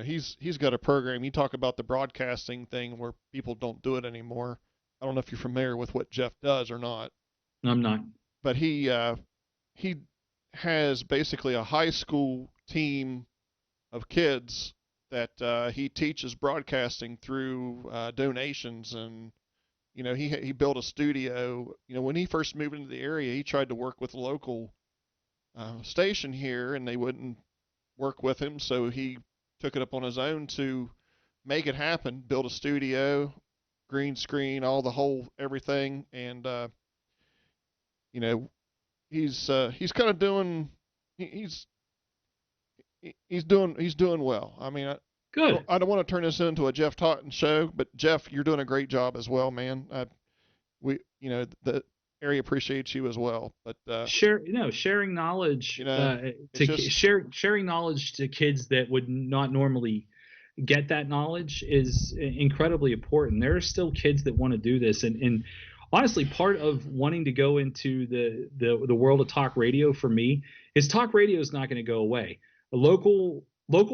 he's got a program. You talk about the broadcasting thing where people don't do it anymore. I don't know if you're familiar with what Jeff does or not. I'm not. But he has basically a high school team of kids that he teaches broadcasting through donations, and he built a studio. When he first moved into the area, he tried to work with a local station here, and they wouldn't work with him, so he took it up on his own to make it happen, build a studio, green screen, everything, and he's kind of doing, he's he's doing well. I mean, Good. I don't want to turn this into a Jeff Totten show, but Jeff, you're doing a great job as well, man. The area appreciates you as well. But sharing knowledge sharing knowledge to kids that would not normally get that knowledge is incredibly important. There are still kids that want to do this, and honestly, part of wanting to go into the world of talk radio for me is talk radio is not going to go away. Local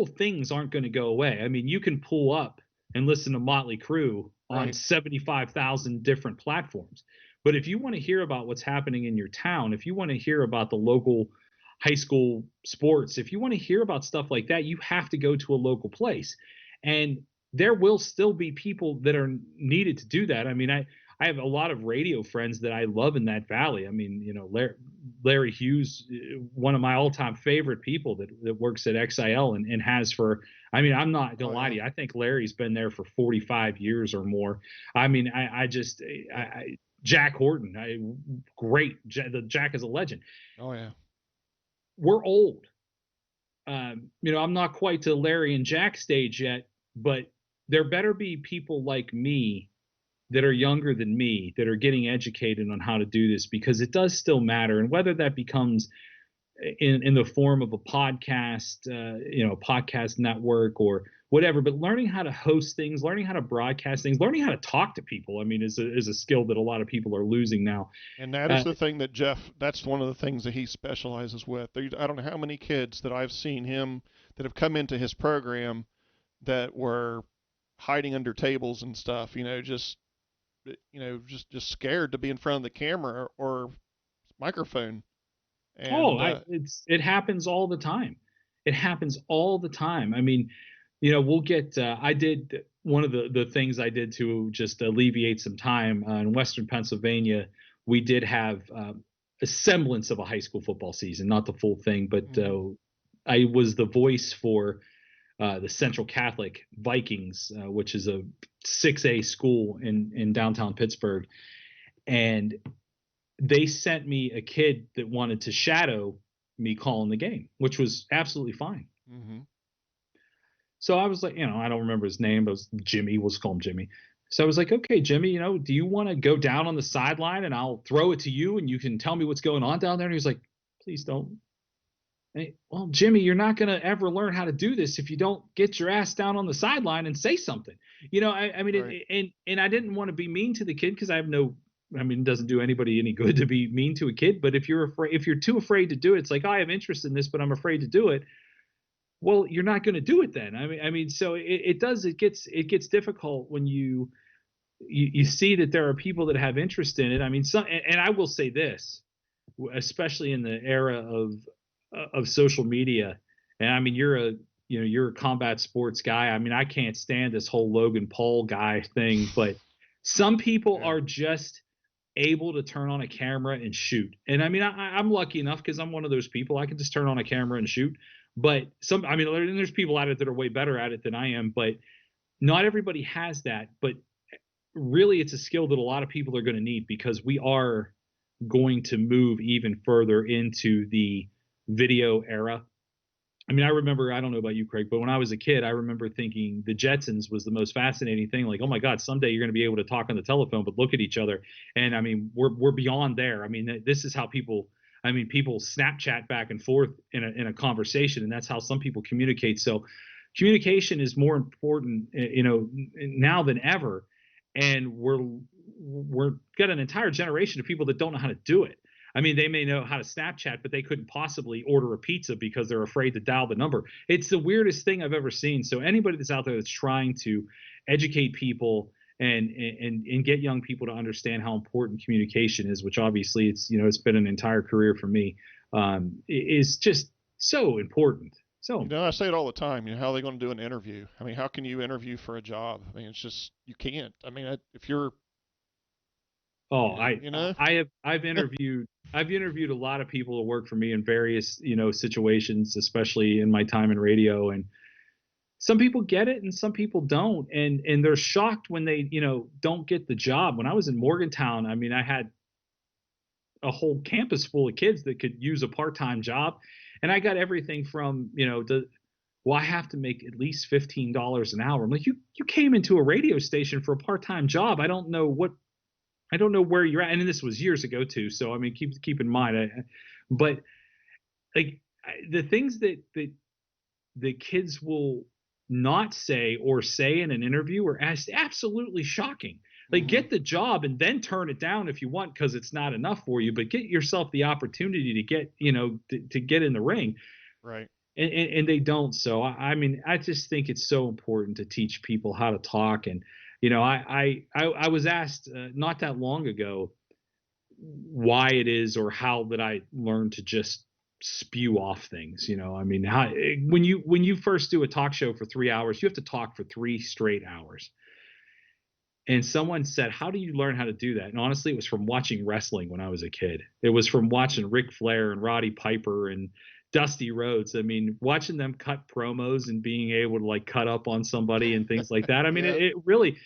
things aren't going to go away. I mean, you can pull up and listen to Motley Crue on 75,000 different platforms. But if you want to hear about what's happening in your town, if you want to hear about the local high school sports, if you want to hear about stuff like that, you have to go to a local place. And there will still be people that are needed to do that. I mean, I have a lot of radio friends that I love in that valley. I mean, Larry Hughes, one of my all-time favorite people that works at XIL and has for, I mean, I'm not going to lie to you. I think Larry's been there for 45 years or more. I mean, Jack Horton, great. Jack is a legend. Oh, yeah. We're old. I'm not quite to Larry and Jack stage yet, but there better be people like me that are younger than me that are getting educated on how to do this, because it does still matter. And whether that becomes in the form of a podcast, a podcast network or whatever, but learning how to host things, learning how to broadcast things, learning how to talk to people, I mean, is a skill that a lot of people are losing now. And that is the thing that Jeff, that's one of the things that he specializes with. I don't know how many kids that I've seen him that have come into his program that were hiding under tables and stuff, just scared to be in front of the camera or microphone. And, it happens all the time. It happens all the time. I mean, we'll get, I did one of the things I did to just alleviate some time in Western Pennsylvania. We did have a semblance of a high school football season, not the full thing, but I was the voice for the Central Catholic Vikings, which is a 6A school in downtown Pittsburgh. And they sent me a kid that wanted to shadow me calling the game, which was absolutely fine. Mm-hmm. So I was like, I don't remember his name, but it was Jimmy. We'll just call him Jimmy. So I was like, okay, Jimmy, do you want to go down on the sideline and I'll throw it to you and you can tell me what's going on down there? And he was like, please don't. Well, Jimmy, you're not going to ever learn how to do this if you don't get your ass down on the sideline and say something. I mean, right. And I didn't want to be mean to the kid because it doesn't do anybody any good to be mean to a kid. But if you're too afraid to do it, it's like, I have interest in this, but I'm afraid to do it. Well, you're not going to do it then. So it gets difficult when you see that there are people that have interest in it. I mean, and I will say this, especially in the era of social media. And I mean, you're a combat sports guy. I mean, I can't stand this whole Logan Paul guy thing, but some people are just able to turn on a camera and shoot. And I mean, I'm lucky enough because I'm one of those people. I can just turn on a camera and shoot. But there's people at it that are way better at it than I am, but not everybody has that. But really, it's a skill that a lot of people are going to need because we are going to move even further into the video era. I mean, I remember, I don't know about you, Craig, but when I was a kid, I remember thinking the Jetsons was the most fascinating thing. Like, oh my God, someday you're going to be able to talk on the telephone, but look at each other. And I mean, we're beyond there. I mean, this is how people Snapchat back and forth in a conversation, and that's how some people communicate. So communication is more important, now than ever. And we're got an entire generation of people that don't know how to do it. I mean, they may know how to Snapchat, but they couldn't possibly order a pizza because they're afraid to dial the number. It's the weirdest thing I've ever seen. So anybody that's out there that's trying to educate people and get young people to understand how important communication is, which obviously it's been an entire career for me, is just so important. So I say it all the time. How are they going to do an interview? I mean, how can you interview for a job? I mean, it's just you can't. I mean, if you're I've interviewed a lot of people who work for me in various situations, especially in my time in radio, and some people get it and some people don't, and they're shocked when they don't get the job. When I was in Morgantown, I mean, I had a whole campus full of kids that could use a part-time job, and I got everything from well, I have to make at least $15 an hour. I'm like, you came into a radio station for a part-time job. I don't know where you're at. And this was years ago too. So, I mean, keep in mind, but like the things that the kids will not say or say in an interview are absolutely shocking. Like, get the job and then turn it down if you want, because it's not enough for you, but get yourself the opportunity to get, to get in the ring. Right. And they don't. So, I mean, I just think it's so important to teach people how to talk. And, I was asked not that long ago why it is or how that I learned to just spew off things. I mean, when you first do a talk show for 3 hours, you have to talk for 3 straight hours. And someone said, how do you learn how to do that? And honestly, it was from watching wrestling when I was a kid. It was from watching Ric Flair and Roddy Piper and Dusty Rhodes. I mean, watching them cut promos and being able to like cut up on somebody and things like that. I mean, it really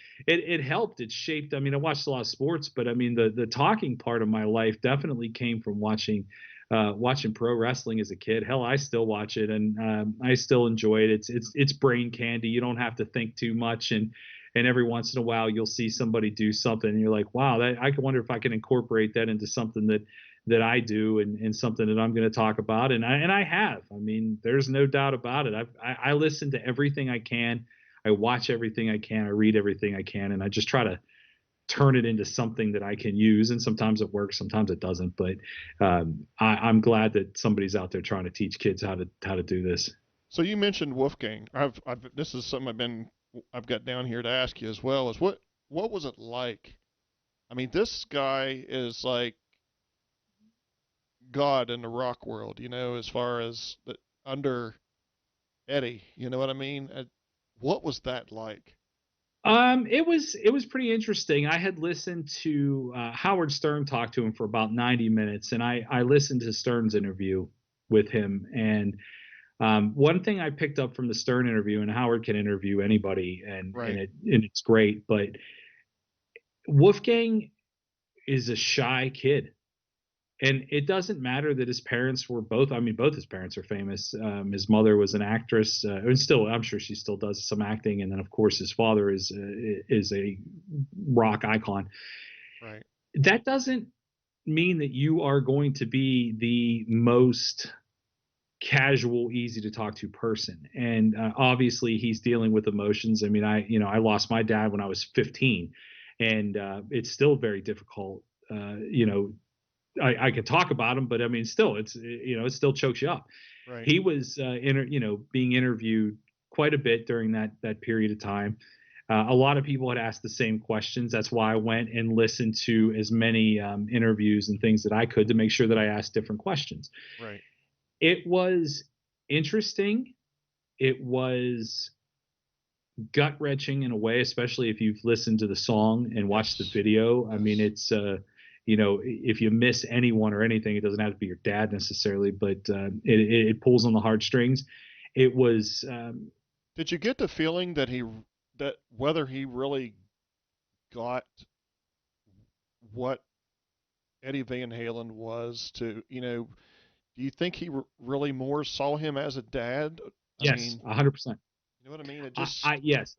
helped. It shaped. I mean, I watched a lot of sports, but I mean, the talking part of my life definitely came from watching pro wrestling as a kid. Hell, I still watch it, and I still enjoy it. It's brain candy. You don't have to think too much, and every once in a while you'll see somebody do something and you're like, wow, I can wonder if I can incorporate that into something that I do and something that I'm going to talk about. And I have. I mean, there's no doubt about it. I listen to everything I can. I watch everything I can. I read everything I can, and I just try to turn it into something that I can use. And sometimes it works, sometimes it doesn't. But I'm glad that somebody's out there trying to teach kids how to do this. So you mentioned Wolfgang. This is something I've got down here to ask you as well. Is what was it like? I mean, this guy is like God in the rock world, as far as under Eddie. You know what I mean? What was that like? It was pretty interesting. I had listened to Howard Stern talk to him for about 90 minutes, and I listened to Stern's interview with him. And one thing I picked up from the Stern interview, and Howard can interview anybody, and it's great, but Wolfgang is a shy kid. And it doesn't matter that his parents were both his parents are famous. His mother was an actress, and still, I'm sure she still does some acting. And then, of course, his father is a rock icon. Right. That doesn't mean that you are going to be the most casual, easy to talk to person. And obviously, he's dealing with emotions. I mean, I lost my dad when I was 15, and it's still very difficult. I could talk about him, but I mean, still, it still chokes you up. Right. He was, being interviewed quite a bit during that period of time. A lot of people had asked the same questions. That's why I went and listened to as many interviews and things that I could to make sure that I asked different questions. Right. It was interesting. It was gut-wrenching in a way, especially if you've listened to the song and watched the video. I mean, it's if you miss anyone or anything, it doesn't have to be your dad necessarily, but it pulls on the heartstrings. It was. Did you get the feeling that whether he really got what Eddie Van Halen was to, do you think he really more saw him as a dad? Yes, 100%. You know what I mean? It just. Yes,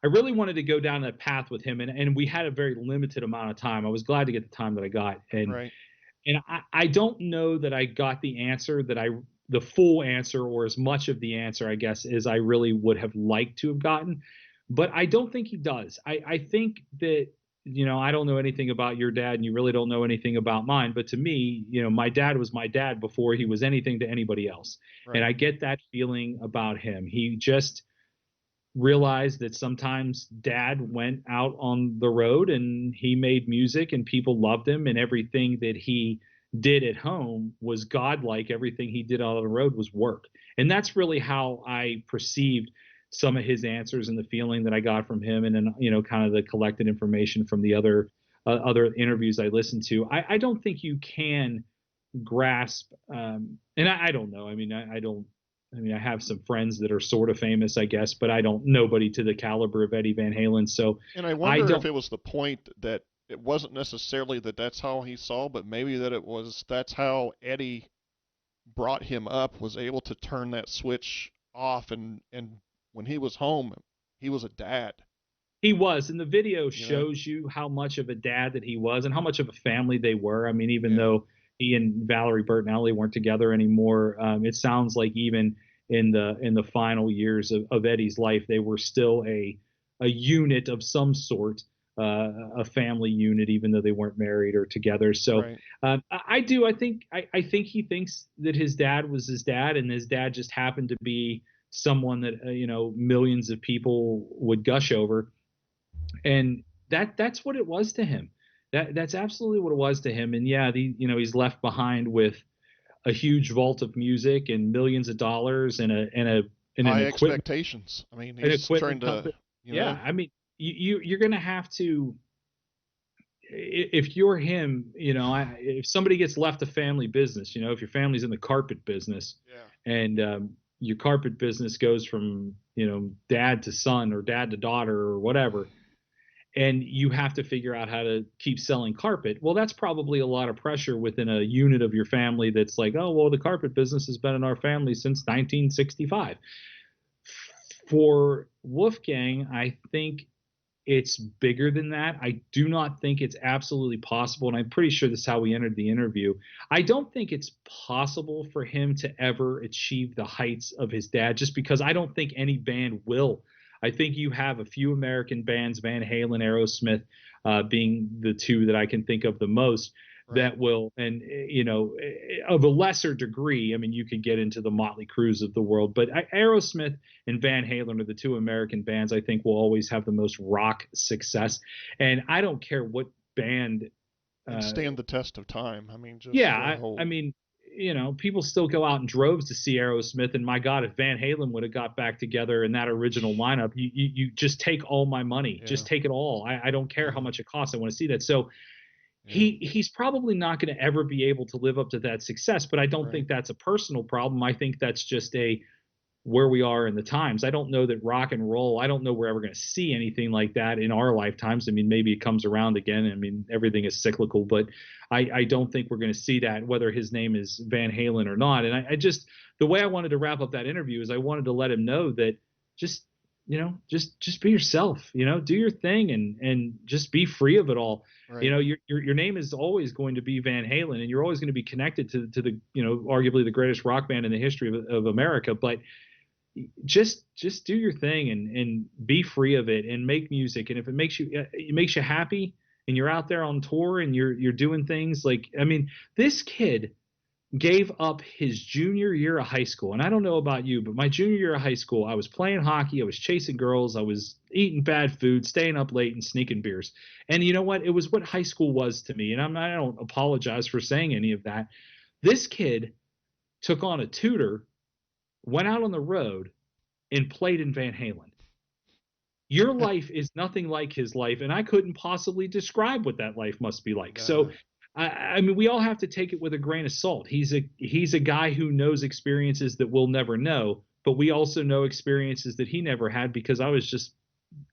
I really wanted to go down that path with him, and we had a very limited amount of time. I was glad to get the time that I got, and right. And I don't know that I got the answer the full answer, or as much of the answer, I guess, as I really would have liked to have gotten, but I don't think he does. I think that, I don't know anything about your dad, and you really don't know anything about mine, but to me, my dad was my dad before he was anything to anybody else. Right. And I get that feeling about him. He just realized that sometimes dad went out on the road and he made music and people loved him, and everything that he did at home was godlike. Everything he did out on the road was work. And that's really how I perceived some of his answers and the feeling that I got from him. And then, kind of the collected information from the other interviews I listened to. I don't think you can grasp, and I don't know. I mean, I have some friends that are sort of famous, I guess, but I don't nobody to the caliber of Eddie Van Halen. So, and I wonder if it was the point that it wasn't necessarily that's how he saw, but maybe that that's how Eddie brought him up was able to turn that switch off, and when he was home, he was a dad. He was, and the video You know? shows you how much of a dad that he was and how much of a family they were. I mean, even Yeah. though he and Valerie Bertinelli weren't together anymore, it sounds like even in the final years of Eddie's life, they were still a unit of some sort, a family unit, even though they weren't married or together. So Right. I think he thinks that his dad was his dad, and his dad just happened to be someone that millions of people would gush over, and that's what it was to him. That's absolutely what it was to him. And yeah, he's left behind with a huge vault of music and millions of dollars and an High equipment expectations. I mean, an he's trying equipment to, company. Yeah, know, I mean, you're gonna have to, if you're him, if somebody gets left a family business, if your family's in the carpet business, yeah, and your carpet business goes from dad to son or dad to daughter or whatever, and you have to figure out how to keep selling carpet. Well, that's probably a lot of pressure within a unit of your family that's like, oh, well, the carpet business has been in our family since 1965. For Wolfgang, I think it's bigger than that. I do not think it's absolutely possible, and I'm pretty sure this is how we entered the interview. I don't think it's possible for him to ever achieve the heights of his dad, just because I don't think any band will. I think you have a few American bands, Van Halen, Aerosmith, being the two that I can think of the most, right. that will, and of a lesser degree. I mean, you could get into the Motley Crues of the world, but Aerosmith and Van Halen are the two American bands I think will always have the most rock success. And I don't care what band. And stand the test of time. I mean, just Yeah, the whole. I mean, people still go out in droves to see Aerosmith. And my God, if Van Halen would have got back together in that original lineup, you just take all my money, Yeah. just take it all. I don't care how much it costs. I want to see that. So Yeah. he's probably not going to ever be able to live up to that success. But I don't Right. think that's a personal problem. I think that's just where we are in the times. I don't know that rock and roll, I don't know we're ever going to see anything like that in our lifetimes. I mean, maybe it comes around again. I mean, everything is cyclical, but I don't think we're going to see that, whether his name is Van Halen or not. And I just, the way I wanted to wrap up that interview is I wanted to let him know that just, just be yourself, do your thing, and just be free of it all. Right. Your name is always going to be Van Halen, and you're always going to be connected to the, arguably the greatest rock band in the history of America. But just do your thing, and be free of it, and make music. And if it makes you happy, and you're out there on tour and you're doing things like, I mean, this kid gave up his junior year of high school. And I don't know about you, but my junior year of high school, I was playing hockey, I was chasing girls, I was eating bad food, staying up late, and sneaking beers. And you know what? It was what high school was to me. And I don't apologize for saying any of that. This kid took on a tutor, went out on the road, and played in Van Halen. Your life is nothing like his life, and I couldn't possibly describe what that life must be like. No. So, I mean, we all have to take it with a grain of salt. He's a guy who knows experiences that we'll never know, but we also know experiences that he never had, because I was just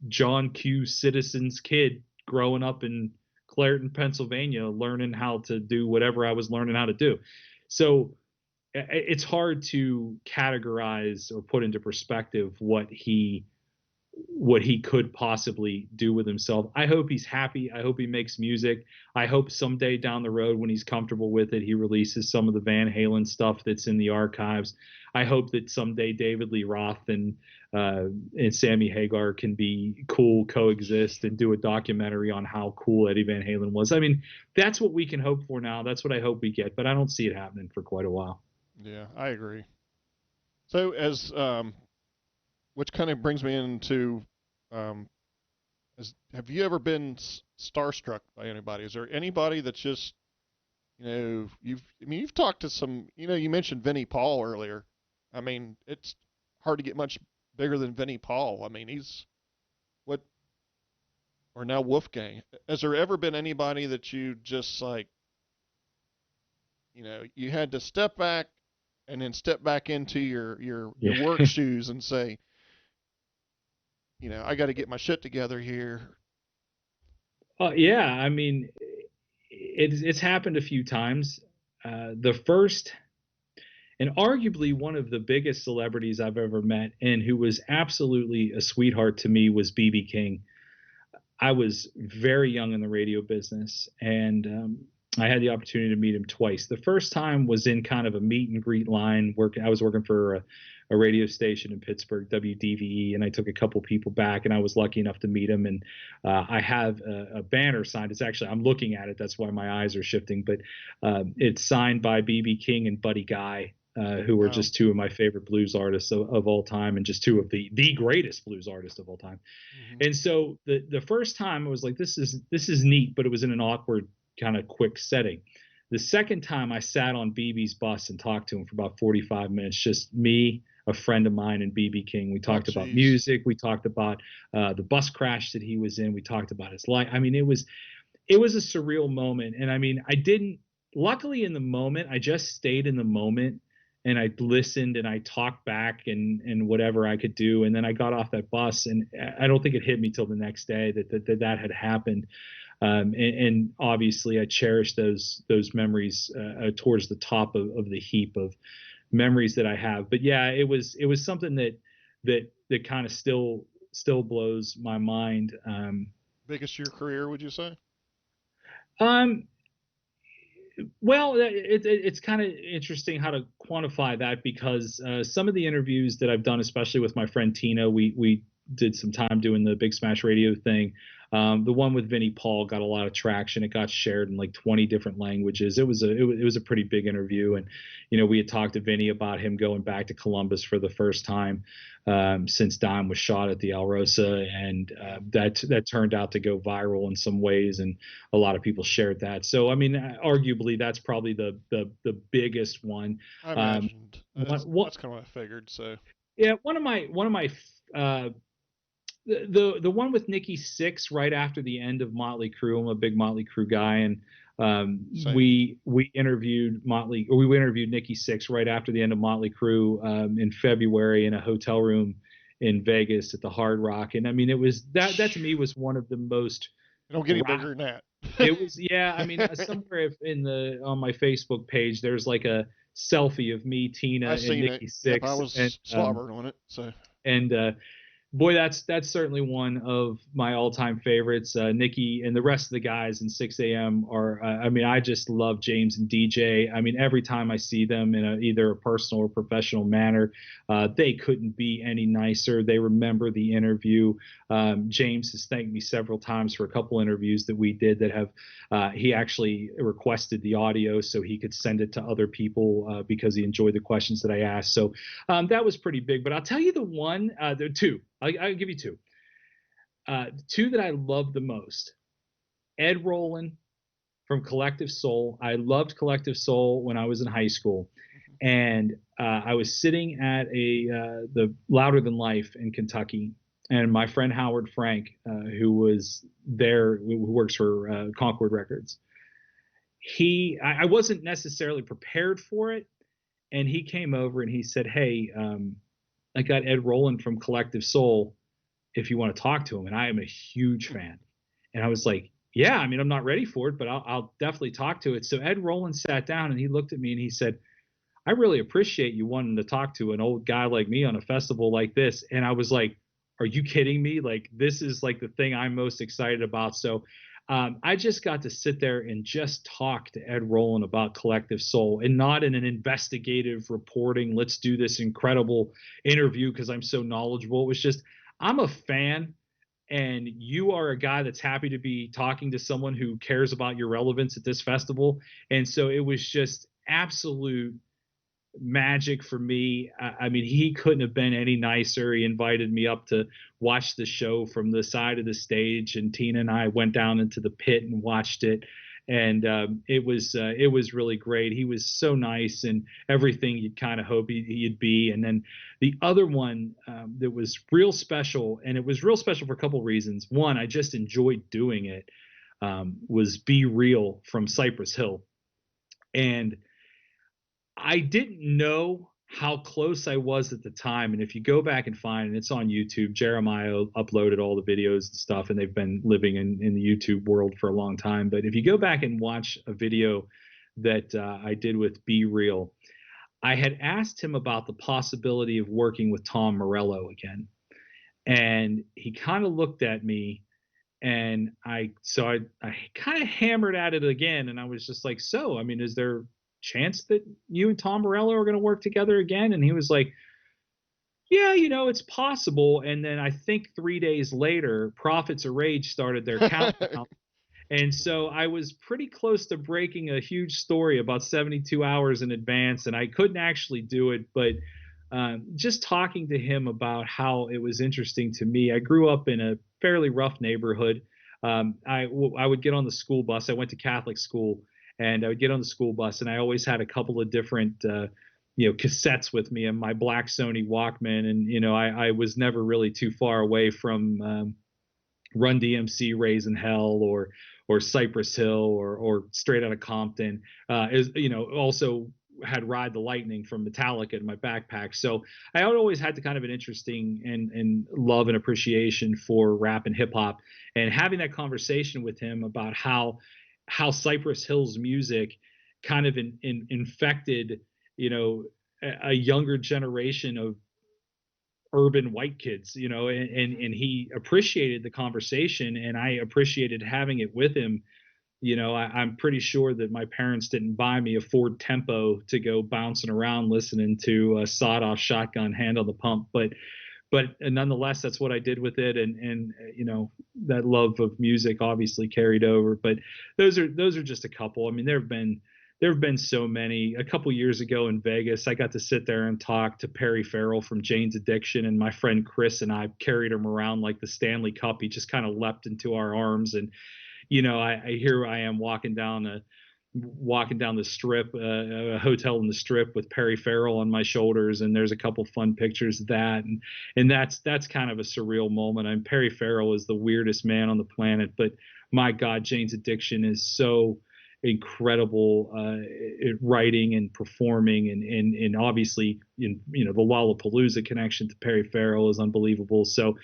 John Q. Citizen's kid growing up in Clairton, Pennsylvania, learning how to do whatever I was learning how to do. So it's hard to categorize or put into perspective what he could possibly do with himself. I hope he's happy. I hope he makes music. I hope someday down the road, when he's comfortable with it, he releases some of the Van Halen stuff that's in the archives. I hope that someday David Lee Roth and Sammy Hagar can be cool, coexist, and do a documentary on how cool Eddie Van Halen was. I mean, that's what we can hope for now. That's what I hope we get, but I don't see it happening for quite a while. Yeah, I agree. So which kind of brings me into, have you ever been starstruck by anybody? Is there anybody that's just, you've talked to some, you mentioned Vinnie Paul earlier. I mean, it's hard to get much bigger than Vinnie Paul. I mean, or now Wolfgang. Has there ever been anybody that you just like, you had to step back and then step back into your work shoes and say, I got to get my shit together here? Yeah, I mean, it's happened a few times. The first And arguably one of the biggest celebrities I've ever met, and who was absolutely a sweetheart to me, was BB King. I was very young in the radio business, and I had the opportunity to meet him twice. The first time was in kind of a meet and greet line. I was working for a radio station in Pittsburgh, WDVE, and I took a couple people back, and I was lucky enough to meet him. And I have a banner signed. It's actually, I'm looking at it. That's why my eyes are shifting. But it's signed by BB King and Buddy Guy, who were just two of my favorite blues artists of all time, and just two of the greatest blues artists of all time. Mm-hmm. And so the first time I was like, this is neat, but it was in an awkward kind of quick setting. The second time I sat on BB's bus and talked to him for about 45 minutes, just me, a friend of mine, and BB King. We talked about music. We talked about the bus crash that he was in. We talked about his life. I mean, it was a surreal moment. And I mean, luckily in the moment, I just stayed in the moment, and I listened and I talked back and whatever I could do. And then I got off that bus, and I don't think it hit me till the next day that had happened. And obviously I cherish those memories towards the top of the heap of memories that I have. But yeah, it was something that kind of still blows my mind. Biggest of your career, would you say? Well, it's kind of interesting how to quantify that, because some of the interviews that I've done, especially with my friend Tina, we did some time doing the Big Smash Radio thing. The one with Vinnie Paul got a lot of traction. It got shared in like 20 different languages. It was a pretty big interview. And, we had talked to Vinnie about him going back to Columbus for the first time since Dime was shot at the Alrosa. And that turned out to go viral in some ways. And a lot of people shared that. So, I mean, arguably that's probably the biggest one. I imagined. That's kind of what I figured. So yeah, one of my the one with Nikki Sixx right after the end of Motley Crue. I'm a big Motley Crue guy, and we interviewed Nikki Sixx right after the end of Motley Crue in February in a hotel room in Vegas at the Hard Rock. And I mean, it was that to me was one of the most. It don't get any bigger than that. It was, yeah. I mean, somewhere on my Facebook page, there's like a selfie of me, Tina, and Nikki Sixx. Yep, I was slobbering on it. So boy, that's certainly one of my all-time favorites. Nikki and the rest of the guys in 6 a.m. are, I mean, I just love James and DJ. I mean, every time I see them in either a personal or professional manner, they couldn't be any nicer. They remember the interview. James has thanked me several times for a couple interviews that we did that have, he actually requested the audio so he could send it to other people because he enjoyed the questions that I asked. So that was pretty big. But I'll tell you the one, there are two. I'll give you two. Two that I love the most. Ed Roland from Collective Soul. I loved Collective Soul when I was in high school. And I was sitting at the Louder Than Life in Kentucky. And my friend Howard Frank, who was there, who works for Concord Records, I wasn't necessarily prepared for it. And he came over and he said, hey, I got Ed Roland from Collective Soul if you want to talk to him. And I am a huge fan. And I was like, yeah, I mean, I'm not ready for it, but I'll definitely talk to it. So Ed Roland sat down and he looked at me and he said, I really appreciate you wanting to talk to an old guy like me on a festival like this. And I was like, are you kidding me? Like, this is like the thing I'm most excited about. So I just got to sit there and just talk to Ed Roland about Collective Soul, and not in an investigative reporting, let's do this incredible interview because I'm so knowledgeable. It was just, I'm a fan, and you are a guy that's happy to be talking to someone who cares about your relevance at this festival. And so it was just absolute magic for me. I mean, he couldn't have been any nicer. He invited me up to watch the show from the side of the stage, and Tina and I went down into the pit and watched it. And it was really great. He was so nice and everything you'd kind of hope he'd be. And then the other one that was real special, and it was real special for a couple reasons. One, I just enjoyed doing it, was Be Real from Cypress Hill. And I didn't know how close I was at the time. And if you go back and find, and it's on YouTube, Jeremiah uploaded all the videos and stuff, and they've been living in the YouTube world for a long time. But if you go back and watch a video that I did with Be Real, I had asked him about the possibility of working with Tom Morello again. And he kind of looked at me, and I kind of hammered at it again. And I was just like, so, I mean, is there a chance that you and Tom Morello are going to work together again? And he was like, yeah, it's possible. And then I think 3 days later, Prophets of Rage started their countdown. And so I was pretty close to breaking a huge story about 72 hours in advance, and I couldn't actually do it. But just talking to him about how it was interesting to me. I grew up in a fairly rough neighborhood. I would get on the school bus. I went to Catholic school, and I would get on the school bus, and I always had a couple of different cassettes with me and my black Sony Walkman. And I was never really too far away from Run DMC, Raising Hell, or Cypress Hill, or Straight Outta Compton. Also had Ride the Lightning from Metallica in my backpack. So I always had the kind of an interesting and love and appreciation for rap and hip hop. And having that conversation with him about how Cypress Hill's music kind of infected, a younger generation of urban white kids, and he appreciated the conversation, and I appreciated having it with him. I'm pretty sure that my parents didn't buy me a Ford Tempo to go bouncing around listening to a sawed-off shotgun, Hand on the Pump, but nonetheless, that's what I did with it, and that love of music obviously carried over. But those are just a couple. I mean, there have been so many. A couple years ago in Vegas, I got to sit there and talk to Perry Farrell from Jane's Addiction, and my friend Chris and I carried him around like the Stanley Cup. He just kind of leapt into our arms, and I am walking down the strip, a hotel in the strip with Perry Farrell on my shoulders, and there's a couple fun pictures of that, and that's kind of a surreal moment. And Perry Farrell is the weirdest man on the planet, but my God, Jane's Addiction is so incredible at writing and performing, and obviously the Lollapalooza connection to Perry Farrell is unbelievable. So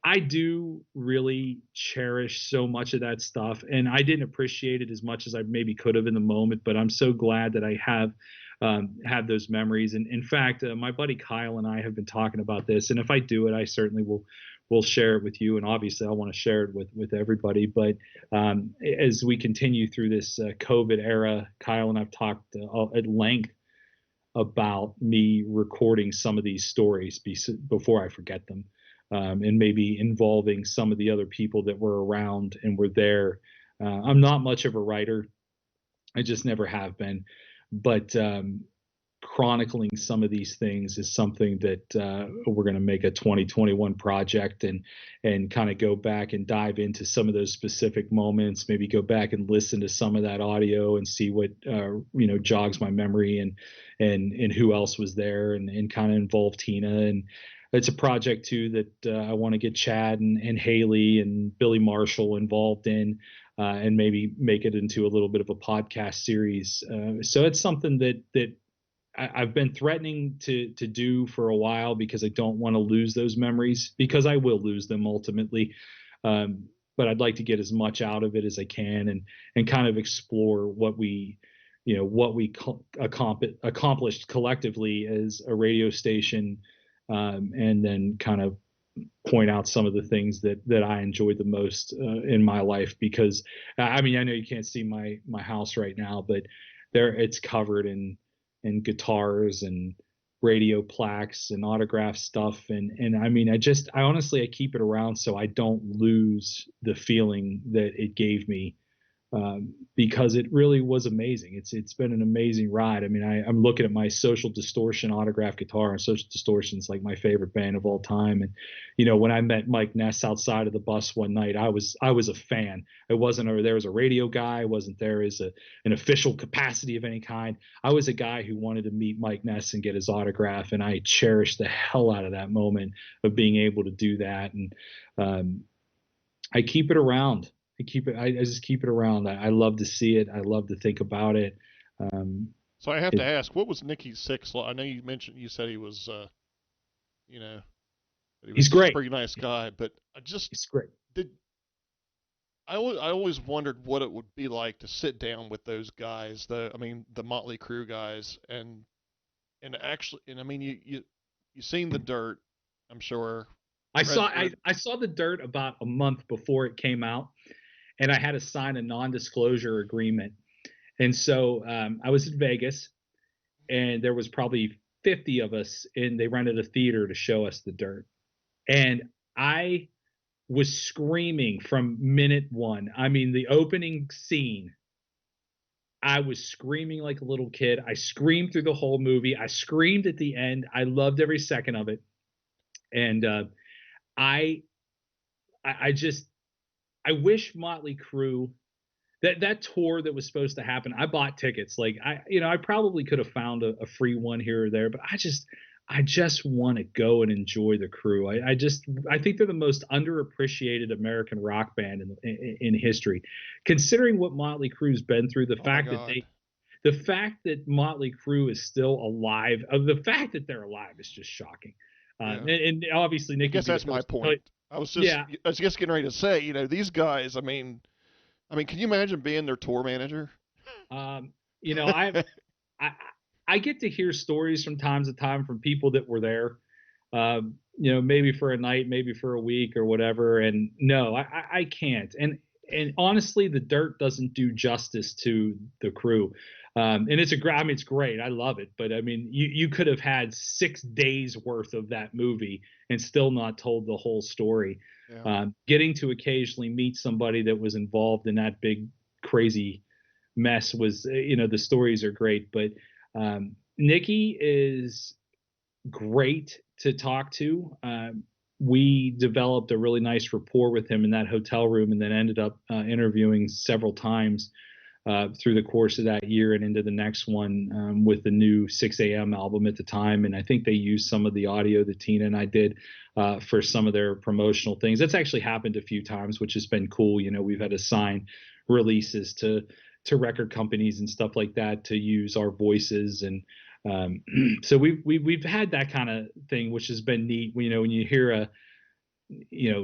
I do really cherish so much of that stuff, and I didn't appreciate it as much as I maybe could have in the moment, but I'm so glad that I have those memories. And in fact, my buddy Kyle and I have been talking about this, and if I do it, I certainly will share it with you, and obviously I want to share it with everybody. But as we continue through this COVID era, Kyle and I've talked at length about me recording some of these stories before I forget them, and maybe involving some of the other people that were around and were there. I'm not much of a writer. I just never have been, but chronicling some of these things is something that we're going to make a 2021 project, and kind of go back and dive into some of those specific moments, maybe go back and listen to some of that audio and see what jogs my memory, and who else was there, and kind of involve Tina. And it's a project too that I want to get Chad and Haley and Billy Marshall involved in, and maybe make it into a little bit of a podcast series. So it's something that I've been threatening to do for a while, because I don't want to lose those memories, because I will lose them ultimately. But I'd like to get as much out of it as I can, and kind of explore what we accomplished collectively as a radio station, and then kind of point out some of the things that I enjoyed the most in my life. Because I mean, I know you can't see my house right now, but it's covered in guitars and radio plaques and autograph stuff. And I mean, I honestly, I keep it around so I don't lose the feeling that it gave me, because it really was amazing. It's been an amazing ride. I mean, I'm looking at my Social Distortion autograph guitar, and Social Distortion's like my favorite band of all time. And when I met Mike Ness outside of the bus one night, I was a fan. I wasn't there as a radio guy. I wasn't there as an official capacity of any kind. I was a guy who wanted to meet Mike Ness and get his autograph, and I cherished the hell out of that moment of being able to do that. And I keep it around. I just keep it around. I love to see it. I love to think about it. So I have to ask, what was Nikki's sex life? I know you said he was, that he was he's great. A pretty nice guy, but He's great. I always wondered what it would be like to sit down with those guys, the Motley Crue guys, and and I mean, you seen the dirt, I'm sure. I Read saw through it. I saw the dirt about a month before it came out, and I had to sign a non-disclosure agreement. And so I was in Vegas, and there was probably 50 of us, and they rented a theater to show us the dirt. And I was screaming from minute one. I mean, the opening scene, I was screaming like a little kid. I screamed through the whole movie. I screamed at the end. I loved every second of it. And I, I just, I wish Motley Crue, that tour that was supposed to happen. I bought tickets. Like I probably could have found a free one here or there, but I just want to go and enjoy the Crew. I think they're the most underappreciated American rock band in history, considering what Motley Crue's been through. Oh my God. The fact that Motley Crue is still alive, the fact that they're alive is just shocking. Yeah. And obviously, I Nicky, guess that's my point. I was just getting ready to say, these guys. I mean, can you imagine being their tour manager? You know, I get to hear stories from time to time from people that were there, maybe for a night, maybe for a week or whatever. And no, I can't. And honestly, the dirt doesn't do justice to the Crew. And it's it's great. I love it. But I mean, you could have had 6 days worth of that movie and still not told the whole story. Yeah. Getting to occasionally meet somebody that was involved in that big, crazy mess was, the stories are great. But Nicky is great to talk to. We developed a really nice rapport with him in that hotel room, and then ended up interviewing several times through the course of that year and into the next one with the new 6 a.m. album at the time. And I think they used some of the audio that Tina and I did for some of their promotional things. That's actually happened a few times, which has been cool. We've had to sign releases to record companies and stuff like that to use our voices. And so we've had that kind of thing, which has been neat. When you hear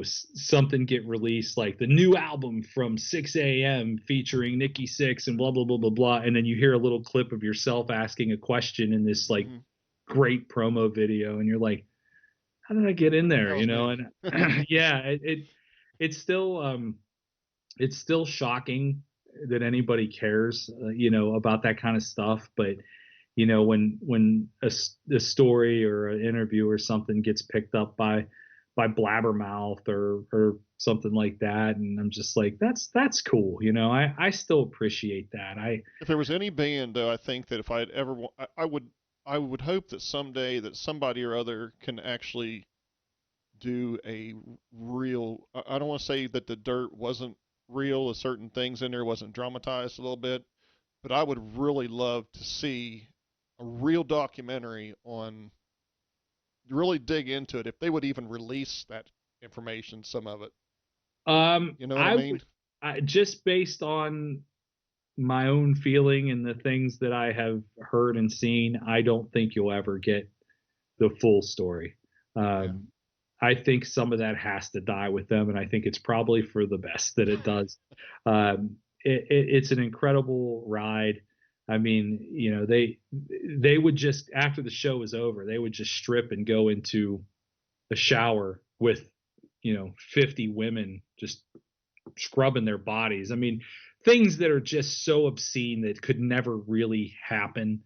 something get released, like the new album from 6 a.m. featuring Nikki Sixx and blah, blah, blah, blah, blah. And then you hear a little clip of yourself asking a question in this great promo video. And you're like, how did I get in there? And yeah, it's still shocking that anybody cares, about that kind of stuff. But, when a story or an interview or something gets picked up by Blabbermouth or something like that, and I'm just like, that's cool. I still appreciate that. If there was any band, though, I think that if I'd ever, I would hope that someday that somebody or other can actually do a real. I don't want to say that the dirt wasn't real, certain things in there wasn't dramatized a little bit, but I would really love to see a real documentary on, really dig into it, if they would even release that information, some of it. You know what I mean? Just based on my own feeling and the things that I have heard and seen, I don't think you'll ever get the full story. I think some of that has to die with them, and I think it's probably for the best that it does. It's an incredible ride. I mean, they would just, after the show was over, they would just strip and go into a shower with, 50 women just scrubbing their bodies. I mean, things that are just so obscene that could never really happen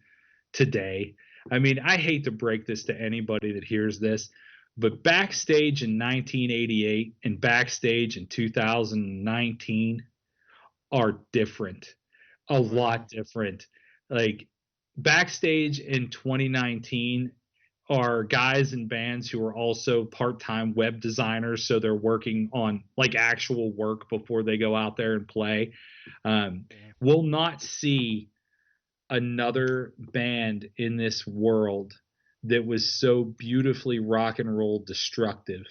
today. I mean, I hate to break this to anybody that hears this, but backstage in 1988 and backstage in 2019 are different. A lot different. Like, backstage in 2019 are guys in bands who are also part-time web designers, so they're working on actual work before they go out there and play. We'll not see another band in this world that was so beautifully rock and roll destructive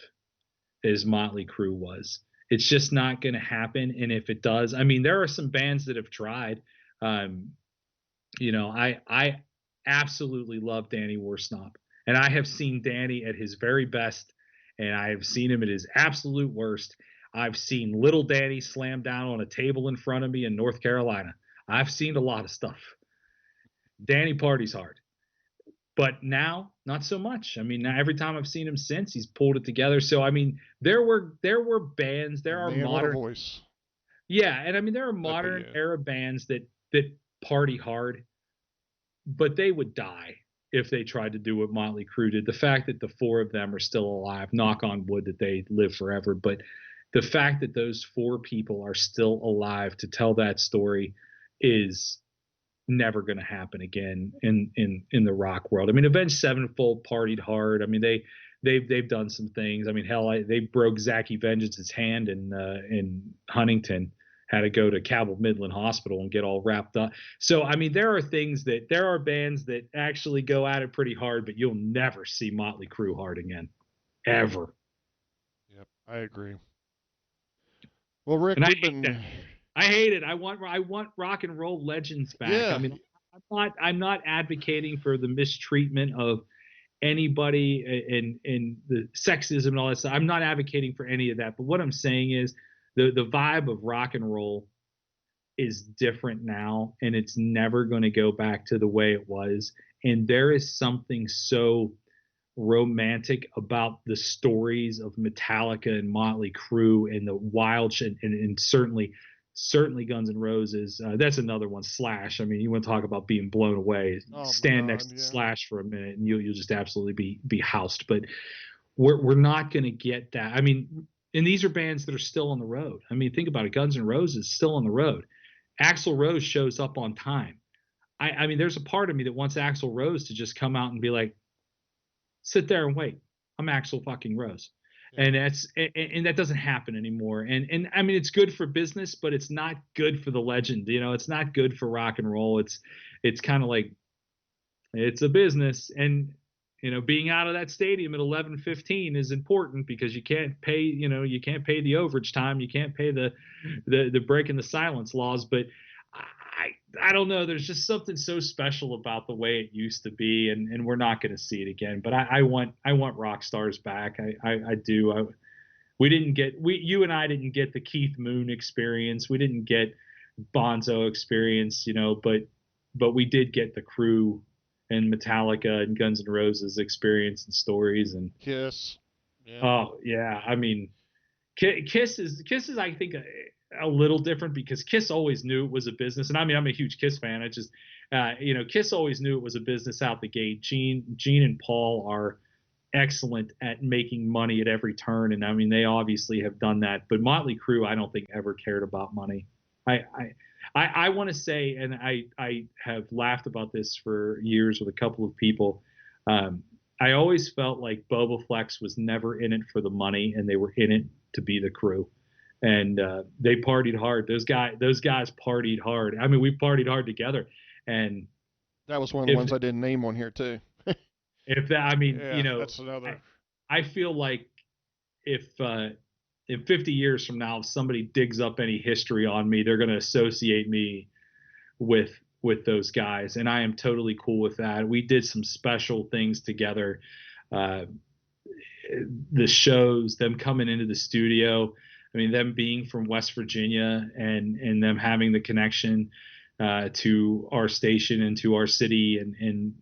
as Motley Crue was. It's just not going to happen. And if it does, I mean, there are some bands that have tried. I absolutely love Danny Worsnop, and I have seen Danny at his very best, and I have seen him at his absolute worst. I've seen little Danny slam down on a table in front of me in North Carolina. I've seen a lot of stuff. Danny parties hard. But now, not so much. I mean, now every time I've seen him since, he's pulled it together. So I mean, there were bands, there are Man, what a modern, voice. yeah, and I mean there are But modern yeah. era bands that party hard, but they would die if they tried to do what Motley Crue did. The fact that the four of them are still alive, knock on wood that they live forever, but the fact that those four people are still alive to tell that story is never going to happen again in the rock world. I mean, Avenged Sevenfold partied hard. I mean, they've done some things. I mean, hell, they broke Zachy Vengeance's hand in Huntington. Had to go to Cabell Midland Hospital and get all wrapped up. So, I mean, there are bands that actually go at it pretty hard, but you'll never see Motley Crue hard again, ever. Yep, I agree. Well, Rick, And I hate it. I want rock and roll legends back. Yeah. I mean, I'm not advocating for the mistreatment of anybody and the sexism and all that stuff. I'm not advocating for any of that. But what I'm saying is the vibe of rock and roll is different now, and it's never going to go back to the way it was. And there is something so romantic about the stories of Metallica and Motley Crue and the wild shit, and certainly Guns N' Roses. That's another one. Slash. I mean, you want to talk about being blown away? Stand next to Slash for a minute, and you'll just absolutely be housed. But we're not going to get that. I mean, and these are bands that are still on the road. I mean, think about it. Guns N' Roses still on the road. Axl Rose shows up on time. I mean, there's a part of me that wants Axl Rose to just come out and be like, sit there and wait. I'm Axl fucking Rose. Yeah. And that doesn't happen anymore. And I mean, it's good for business, but it's not good for the legend. You know, it's not good for rock and roll. It's kind of like, it's a business. And, you know, being out of that stadium at 11:15 is important because you can't pay the overage time. You can't pay the breaking the silence laws. But I don't know. There's just something so special about the way it used to be, and we're not going to see it again. But I want rock stars back. I do. You and I didn't get the Keith Moon experience. We didn't get Bonzo experience, you know, but we did get the Crue and Metallica and Guns N' Roses experience and stories and Kiss. Yeah. Oh yeah, I mean, Kiss is I think a little different because Kiss always knew it was a business, and I mean I'm a huge Kiss fan. I just Kiss always knew it was a business out the gate. Gene and Paul are excellent at making money at every turn, and I mean they obviously have done that. But Motley Crue, I don't think ever cared about money. I want to say, and I have laughed about this for years with a couple of people. I always felt like Boba Flex was never in it for the money, and they were in it to be the Crue. And they partied hard. Those guys partied hard. I mean, we partied hard together. And that was one of the ones I didn't name on here too. That's another. I feel like if in 50 years from now, if somebody digs up any history on me, they're going to associate me with those guys. And I am totally cool with that. We did some special things together. The shows, them coming into the studio, I mean, them being from West Virginia and them having the connection to our station and to our city and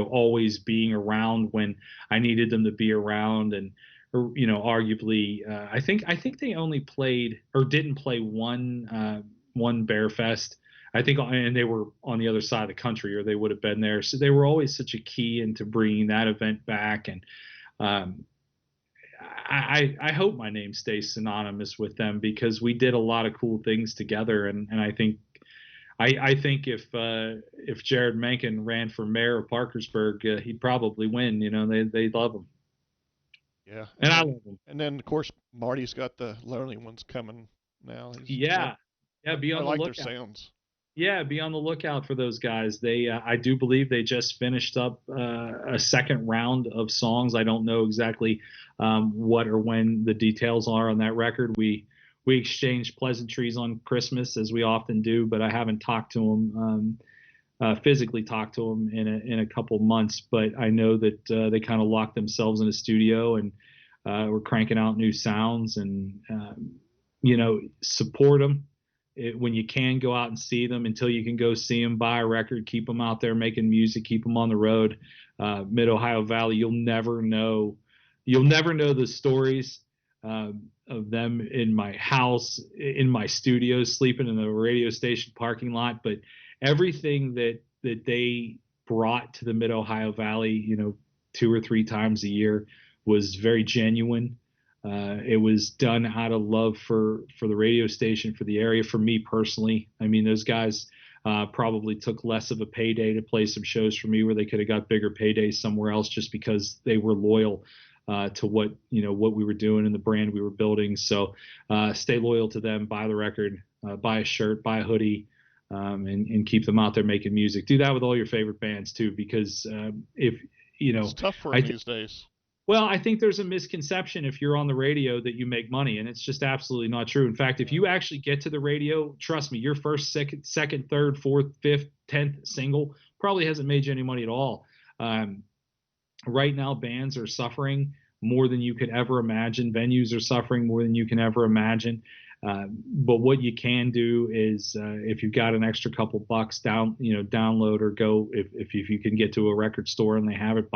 always being around when I needed them to be around. And, arguably, I think they only played or didn't play one Bear Fest. I think, and they were on the other side of the country or they would have been there. So they were always such a key into bringing that event back. And, I hope my name stays synonymous with them because we did a lot of cool things together. And I think if Jared Mencken ran for mayor of Parkersburg, he'd probably win. They love him. Yeah. And I love him. And then of course Marty's got the Lonely Ones coming now. Be on the lookout. Their sounds. Yeah, be on the lookout for those guys. They, I do believe they just finished up a second round of songs. I don't know exactly what or when the details are on that record. We exchanged pleasantries on Christmas as we often do, but I haven't talked to them, physically talked to them in a couple months. But I know that they kind of locked themselves in a studio and we're cranking out new sounds and support them. When you can go out and see them until you can go see them, buy a record, keep them out there making music, keep them on the road. Mid Ohio Valley, you'll never know the stories of them in my house, in my studio, sleeping in the radio station parking lot. But everything that they brought to the Mid Ohio Valley, 2 or 3 times a year, was very genuine. It was done out of love for the radio station, for the area, for me personally. I mean, those guys probably took less of a payday to play some shows for me where they could have got bigger paydays somewhere else, just because they were loyal to what we were doing and the brand we were building. So stay loyal to them, buy the record, buy a shirt, buy a hoodie, and keep them out there making music. Do that with all your favorite bands too, because if it's tough for them these days. Well, I think there's a misconception if you're on the radio that you make money, and it's just absolutely not true. In fact, if you actually get to the radio, trust me, your first, second, third, fourth, fifth, 10th single probably hasn't made you any money at all. Right now, bands are suffering more than you could ever imagine. Venues are suffering more than you can ever imagine. But what you can do is, if you've got an extra couple bucks, download or go, if you can get to a record store and they have it,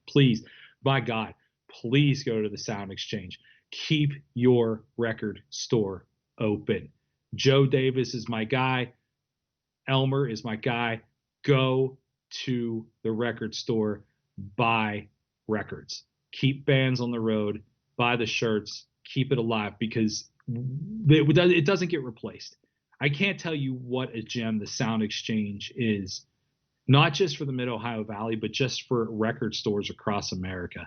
please. By God, please go to the Sound Exchange. Keep your record store open. Joe Davis is my guy. Elmer is my guy. Go to the record store, buy records. Keep bands on the road, buy the shirts, keep it alive, because it doesn't get replaced. I can't tell you what a gem the Sound Exchange is. Not just for the Mid Ohio Valley, but just for record stores across America.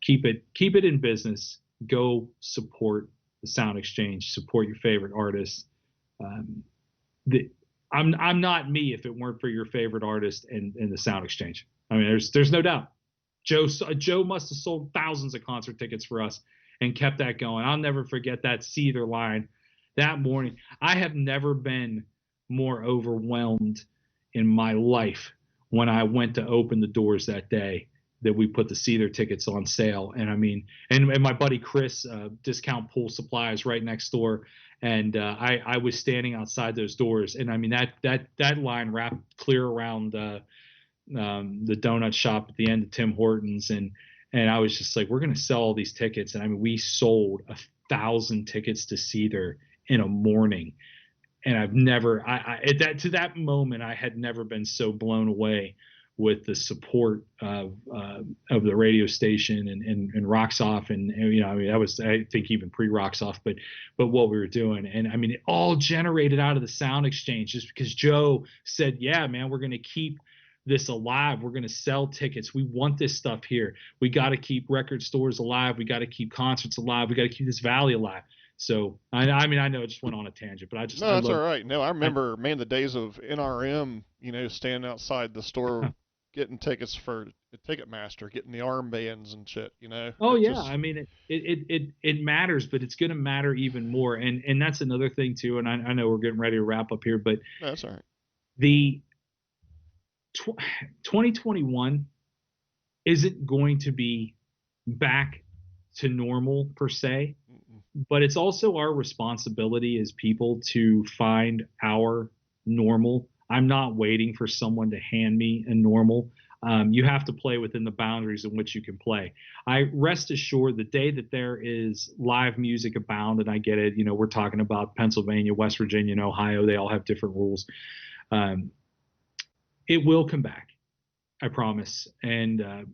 Keep it in business. Go support the Sound Exchange. Support your favorite artists. I'm not me if it weren't for your favorite artist and the Sound Exchange. I mean, there's no doubt. Joe must have sold thousands of concert tickets for us and kept that going. I'll never forget that Seether line that morning. I have never been more overwhelmed in my life when I went to open the doors that day that we put the Seether tickets on sale. And I mean, and my buddy Chris, Discount Pool Supplies right next door. And I was standing outside those doors, and I mean, that line wrapped clear around the donut shop at the end of Tim Hortons. And I was just like, we're going to sell all these tickets. And I mean, we sold 1,000 tickets to Seether in a morning. And I've never, to that moment, I had never been so blown away with the support of the radio station and Rocks Off, and I mean, that was, I think, even pre-Rocks Off, but what we were doing. And I mean, it all generated out of the Sound Exchange, just because Joe said, yeah, man, we're going to keep this alive. We're going to sell tickets. We want this stuff here. We got to keep record stores alive. We got to keep concerts alive. We got to keep this valley alive. So, I mean, I know it just went on a tangent, but No, that's all right. No, I remember, the days of NRM, standing outside the store getting tickets for Ticketmaster, getting the armbands and shit, Oh, yeah. I mean, it matters, but it's going to matter even more. And that's another thing, too. And I know we're getting ready to wrap up here, but no, that's all right. The 2021 isn't going to be back to normal per se. But it's also our responsibility as people to find our normal. I'm not waiting for someone to hand me a normal. You have to play within the boundaries in which you can play. I rest assured the day that there is live music abound, and I get it, we're talking about Pennsylvania, West Virginia, and Ohio. They all have different rules. It will come back, I promise. And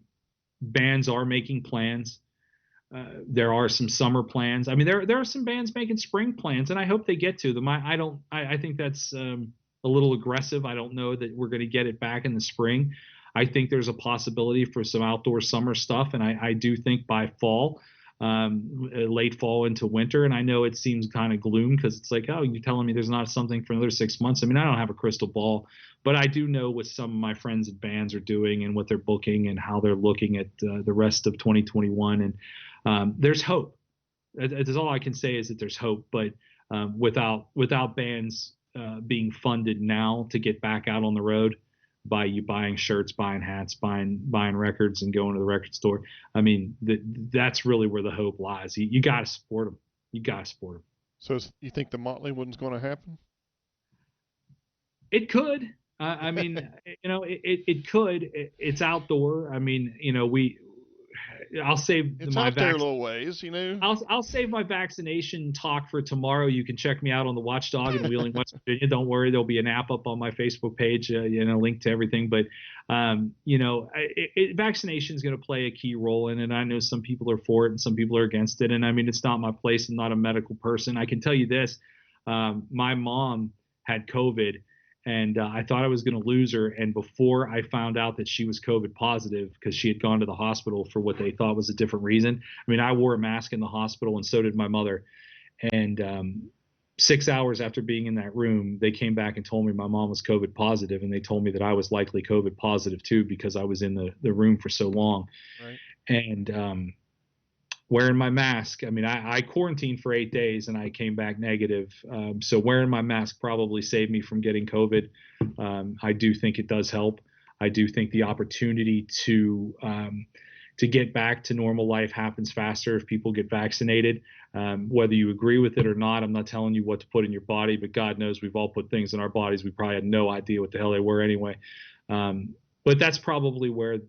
bands are making plans. There are some summer plans. I mean, there are some bands making spring plans, and I hope they get to them. I think that's a little aggressive. I don't know that we're going to get it back in the spring. I think there's a possibility for some outdoor summer stuff, and I do think by fall, late fall into winter. And I know it seems kind of gloom because it's like, oh, you're telling me there's not something for another 6 months. I mean, I don't have a crystal ball, but I do know what some of my friends at bands are doing and what they're booking and how they're looking at the rest of 2021. And there's hope. That's all I can say is that there's hope. But without bands being funded now to get back out on the road by you buying shirts, buying hats, buying records, and going to the record store, I mean, that's really where the hope lies. You got to support them. You got to support them. So you think the Motley one's going to happen? It could. I mean, it could. It's outdoor. I mean, I'll save It's my out there a vaccine. little ways, you know. I'll save my vaccination talk for tomorrow. You can check me out on the Watchdog in Wheeling, West Virginia. Don't worry, there'll be an app up on my Facebook page, link to everything. But vaccination is going to play a key role in it. I know some people are for it and some people are against it. And I mean, it's not my place. I'm not a medical person. I can tell you this: my mom had COVID, and I thought I was going to lose her. And before I found out that she was COVID positive, because she had gone to the hospital for what they thought was a different reason. I mean, I wore a mask in the hospital, and so did my mother. And 6 hours after being in that room, they came back and told me my mom was COVID positive, and they told me that I was likely COVID positive too because I was in the room for so long. Right. And wearing my mask. I mean, I quarantined for 8 days and I came back negative. So wearing my mask probably saved me from getting COVID. I do think it does help. I do think the opportunity to get back to normal life happens faster if people get vaccinated. Whether you agree with it or not, I'm not telling you what to put in your body, but God knows we've all put things in our bodies we probably had no idea what the hell they were anyway. But that's probably where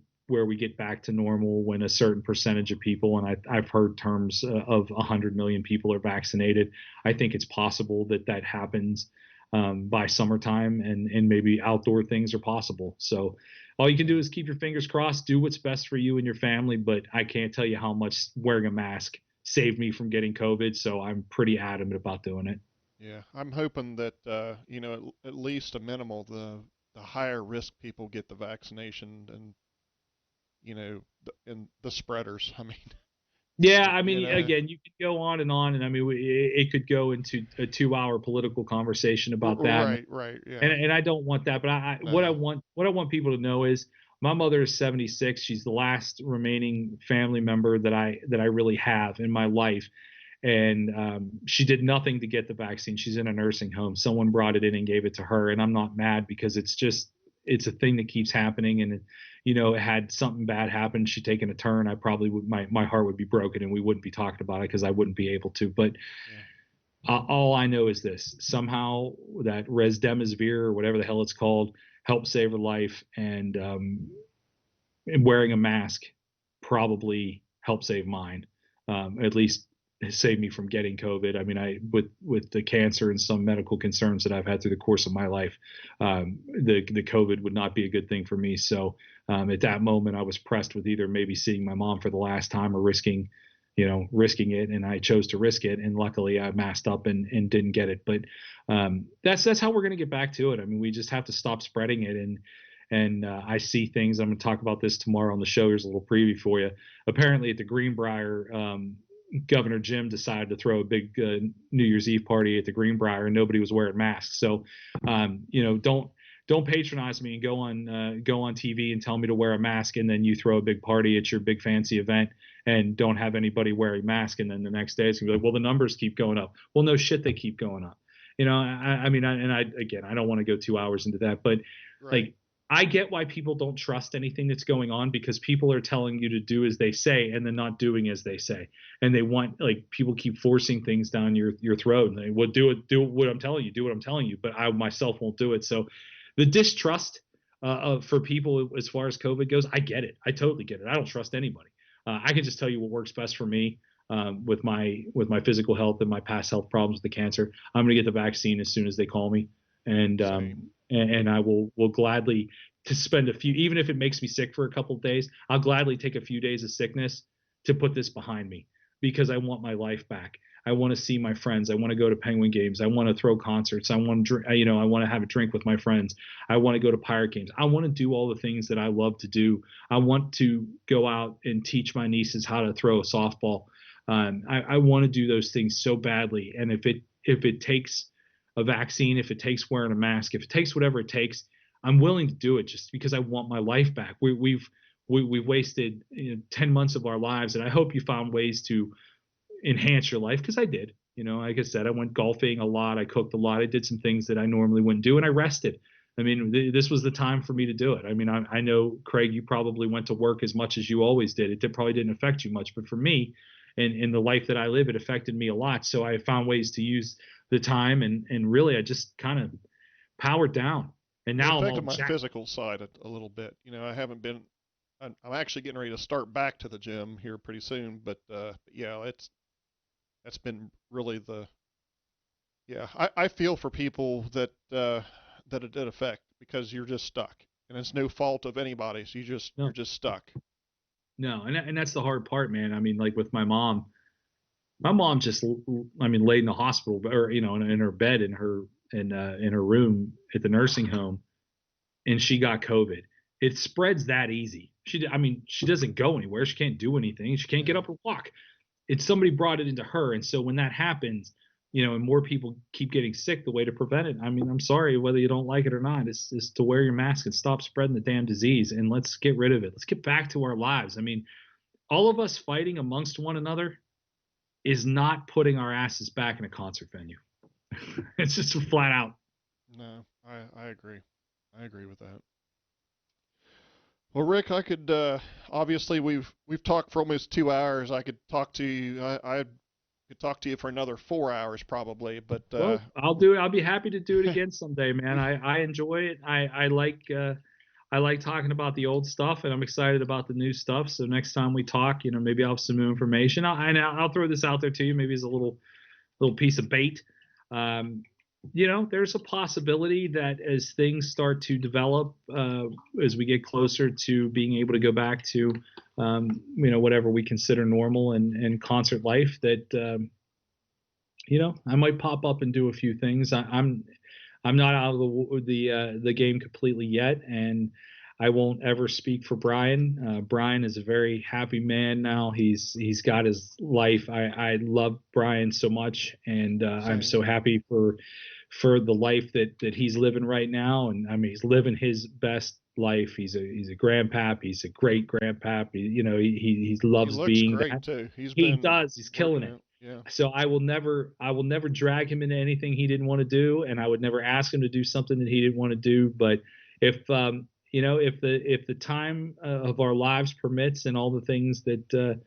we get back to normal, when a certain percentage of people, and I've heard terms of 100 million people are vaccinated. I think it's possible that happens by summertime, and maybe outdoor things are possible. So all you can do is keep your fingers crossed, do what's best for you and your family. But I can't tell you how much wearing a mask saved me from getting COVID. So I'm pretty adamant about doing it. Yeah, I'm hoping that at least a minimal the higher risk people get the vaccination, and and the spreaders. I mean, Yeah, I mean, you know, again, you could go on, and I mean, it could go into a 2-hour political conversation about that. right, yeah, And I don't want that. But what I no, want people to know is my mother is 76. She's the last remaining family member that I really have in my life. And she did nothing to get the vaccine. She's in a nursing home. Someone brought it in and gave it to her, and I'm not mad because it's a thing that keeps happening. And had something bad happen, she'd taken a turn, I probably would, my heart would be broken, and we wouldn't be talking about it because I wouldn't be able to. But all I know is this: somehow that Resdemivir or whatever the hell it's called helped save her life, and wearing a mask probably helped save mine. At least saved me from getting COVID. I mean, with the cancer and some medical concerns that I've had through the course of my life, the COVID would not be a good thing for me. So at that moment, I was pressed with either maybe seeing my mom for the last time or risking it, and I chose to risk it. And luckily, I masked up and didn't get it. But that's how we're going to get back to it. I mean, we just have to stop spreading it. And I see things. I'm going to talk about this tomorrow on the show. Here's a little preview for you. Apparently, at the Greenbrier, Governor Jim decided to throw a big New Year's Eve party at the Greenbrier, and nobody was wearing masks. So, don't patronize me and go on TV and tell me to wear a mask, and then you throw a big party at your big fancy event and don't have anybody wearing mask, and then the next day it's gonna be like, well, the numbers keep going up. Well, no shit, they keep going up. I mean, I don't want to go 2 hours into that, but like, I get why people don't trust anything that's going on, because people are telling you to do as they say and then not doing as they say. And they want, like, people keep forcing things down your throat, and they will do what I'm telling you, but I myself won't do it. So the distrust for people as far as COVID goes, I get it. I totally get it. I don't trust anybody. I can just tell you what works best for me with my physical health and my past health problems with the cancer. I'm going to get the vaccine as soon as they call me. And I will gladly to spend a few, even if it makes me sick for a couple of days, I'll gladly take a few days of sickness to put this behind me, because I want my life back. I want to see my friends. I want to go to Penguin games. I want to throw concerts. I want to, I want to have a drink with my friends. I want to go to Pirate games. I want to do all the things that I love to do. I want to go out and teach my nieces how to throw a softball. I want to do those things so badly. And if it takes a vaccine, if it takes wearing a mask, if it takes whatever it takes, I'm willing to do it, just because I want my life back. We've wasted 10 months of our lives, and I hope you found ways to enhance your life, because I did. Like I said, I went golfing a lot, I cooked a lot, I did some things that I normally wouldn't do, and I rested. I mean, this was the time for me to do it. I mean, I know, Craig, you probably went to work as much as you always did. It probably didn't affect you much, but for me, and in the life that I live, it affected me a lot. So I found ways to use the time, and really I just kind of powered down. And It now I'm affected all my jacked. physical side a little bit. You know, I haven't been. I'm actually getting ready to start back to the gym here pretty soon. But yeah, that's been really the. Yeah, I feel for people that it did affect because you're just stuck, and it's no fault of anybody's. You're No, just stuck. no, and that's the hard part, man. I mean, like with my mom. My mom just, I mean, laid in the hospital, or in her bed in her room at the nursing home, and she got COVID. It spreads that easy. I mean, she doesn't go anywhere. She can't do anything. She can't get Yeah. up and walk. It's somebody brought it into her, and so when that happens, and more people keep getting sick, the way to prevent it, I mean, I'm sorry, whether you don't like it or not, is to wear your mask and stop spreading the damn disease, and let's get rid of it. Let's get back to our lives. I mean, all of us fighting amongst one another is not putting our asses back in a concert venue. It's just flat out. No, I agree. I agree with that. Well, Rick, I could obviously we've talked for almost 2 hours. I could talk to you. I could talk to you for another 4 hours probably, but Well, I'll do it. I'll be happy to do it again someday, man. I enjoy it. I like talking about the old stuff, and I'm excited about the new stuff. So next time we talk, maybe I'll have some new information. I'll throw this out there to you, maybe as a little piece of bait. There's a possibility that as things start to develop, as we get closer to being able to go back to, whatever we consider normal and concert life, that I might pop up and do a few things. I'm not out of the game completely yet, and I won't ever speak for Brian. Brian is a very happy man now. He's got his life. I love Brian so much, and I'm so happy for the life that he's living right now. And I mean, he's living his best life. He's a grandpap. He's a great grandpap. He loves he looks being great that. too. He's He been does. He's killing it. out. Yeah. So I will never drag him into anything he didn't want to do, and I would never ask him to do something that he didn't want to do. But if if the time of our lives permits, and all the things that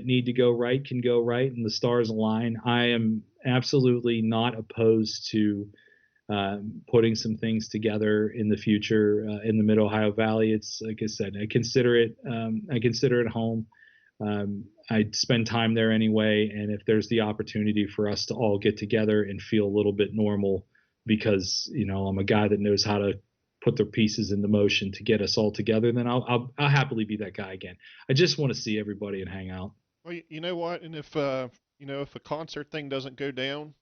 need to go right can go right, and the stars align, I am absolutely not opposed to putting some things together in the future in the Mid Ohio Valley. It's like I said, I consider it home. I spend time there anyway, and if there's the opportunity for us to all get together and feel a little bit normal, because I'm a guy that knows how to put the pieces into motion to get us all together, then I'll happily be that guy again. I just want to see everybody and hang out. Well, you know what? And if if a concert thing doesn't go down,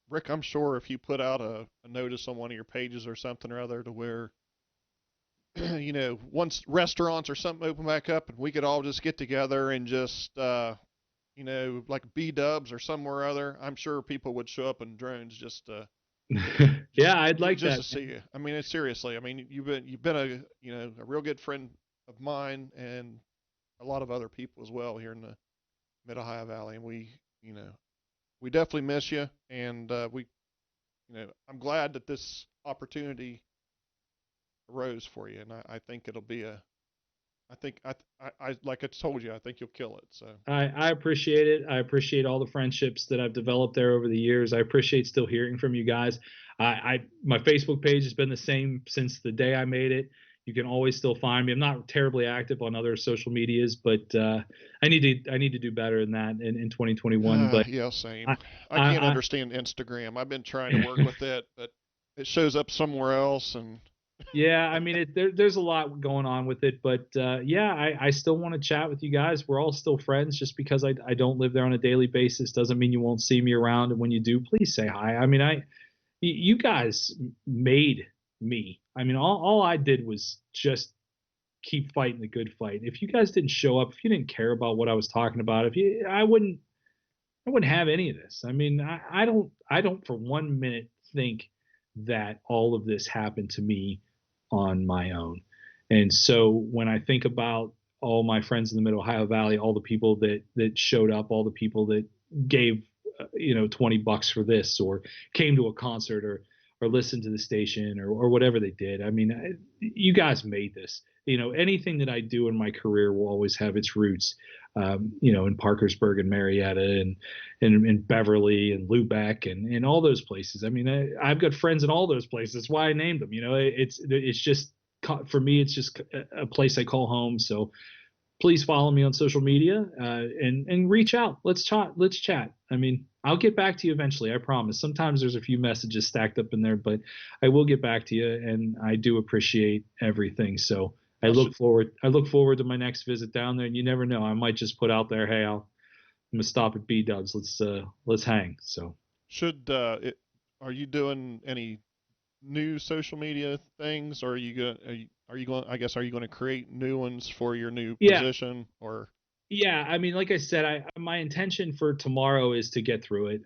Rick, I'm sure if you put out a notice on one of your pages or something or other to where once restaurants or something open back up and we could all just get together and just like B-dubs or somewhere or other, I'm sure people would show up in drones just Yeah, I'd like just that. to see you. I mean, it's seriously. I mean, you've been a real good friend of mine and a lot of other people as well here in the Mid Ohio Valley, and we definitely miss you, and I'm glad that this opportunity arose for you, and I think it'll be I like I told you, I think you'll kill it. So I appreciate it. I appreciate all the friendships that I've developed there over the years. I appreciate still hearing from you guys. My Facebook page has been the same since the day I made it. You can always still find me. I'm not terribly active on other social medias, but I need to do better than that in 2021. But yeah, same. I, I can't understand Instagram. I've been trying to work with it, but it shows up somewhere else, and yeah, I mean, there's a lot going on with it, but yeah, I still want to chat with you guys. We're all still friends. Just because I don't live there on a daily basis doesn't mean you won't see me around. And when you do, please say hi. I mean, you guys made me. I mean, all I did was just keep fighting the good fight. If you guys didn't show up, if you didn't care about what I was talking about, I wouldn't have any of this. I mean, I don't for 1 minute think that all of this happened to me on my own. And so when I think about all my friends in the Mid Ohio Valley, all the people that showed up, all the people that gave $20 for this, or came to a concert, listened to the station or whatever they did. I mean, you guys made this. Anything that I do in my career will always have its roots, in Parkersburg and Marietta and Beverly and Lubeck and all those places. I mean, I've got friends in all those places. That's why I named them. It's just, for me, it's just a place I call home. So please follow me on social media and reach out. Let's chat. I mean, I'll get back to you eventually. I promise. Sometimes there's a few messages stacked up in there, but I will get back to you, and I do appreciate everything. So I look forward to my next visit down there, and you never know. I might just put out there, hey, I'm gonna stop at B Dubs. Let's hang. So are you doing any new social media things, or are you going to create new ones for your new position? Or yeah, I mean, like I said, my intention for tomorrow is to get through it.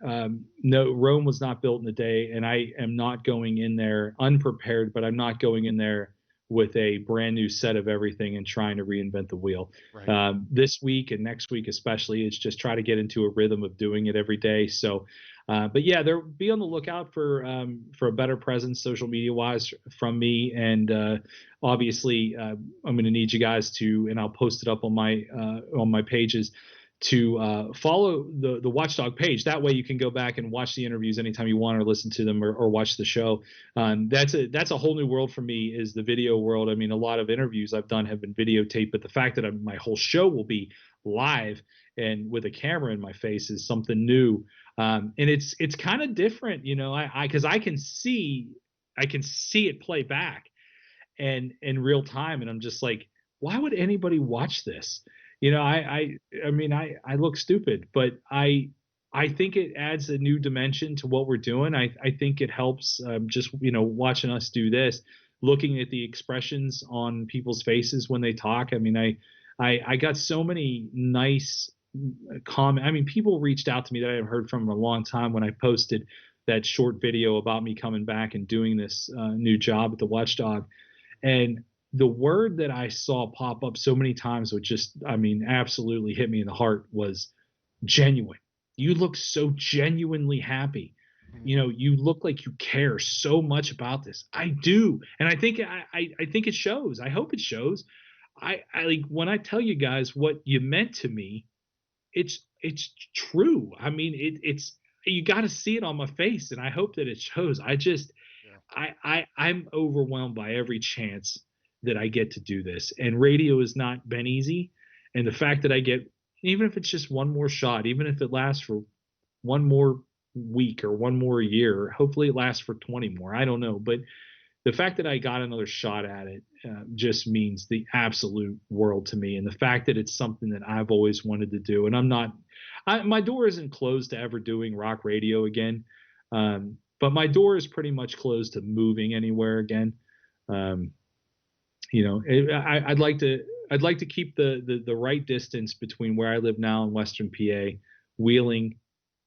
No, Rome was not built in a day, and I am not going in there unprepared, but I'm not going in there with a brand new set of everything and trying to reinvent the wheel. Right. This week and next week especially, it's just try to get into a rhythm of doing it every day. So, but yeah, be on the lookout for a better presence social media wise from me. And obviously, I'm going to need you guys to, and I'll post it up on my pages, to follow the Watchdog page. That way you can go back and watch the interviews anytime you want, or listen to them, or watch the show. That's a whole new world for me, is the video world. I mean, a lot of interviews I've done have been videotaped, but the fact that my whole show will be live and with a camera in my face is something new. And it's kind of different, because I can see it play back and in real time. And I'm just like, why would anybody watch this? I mean, I look stupid, but I think it adds a new dimension to what we're doing. I think it helps just, watching us do this, looking at the expressions on people's faces when they talk. I mean, I got so many nice comments. I mean, people reached out to me that I haven't heard from in a long time when I posted that short video about me coming back and doing this new job at the Watchdog. And the word that I saw pop up so many times, which just, I mean, absolutely hit me in the heart, was genuine. You look so genuinely happy. You look like you care so much about this. I do. And I think it shows. I hope it shows. I like, when I tell you guys what you meant to me, it's true. I mean, it's you got to see it on my face, and I hope that it shows. I'm overwhelmed by every chance that I get to do this, and radio has not been easy. And the fact that I get, even if it's just one more shot, even if it lasts for one more week or one more year, hopefully it lasts for 20 more, I don't know. But the fact that I got another shot at it just means the absolute world to me. And the fact that it's something that I've always wanted to do, and my door isn't closed to ever doing rock radio again. But my door is pretty much closed to moving anywhere again. I'd like to keep the right distance between where I live now and Western PA. Wheeling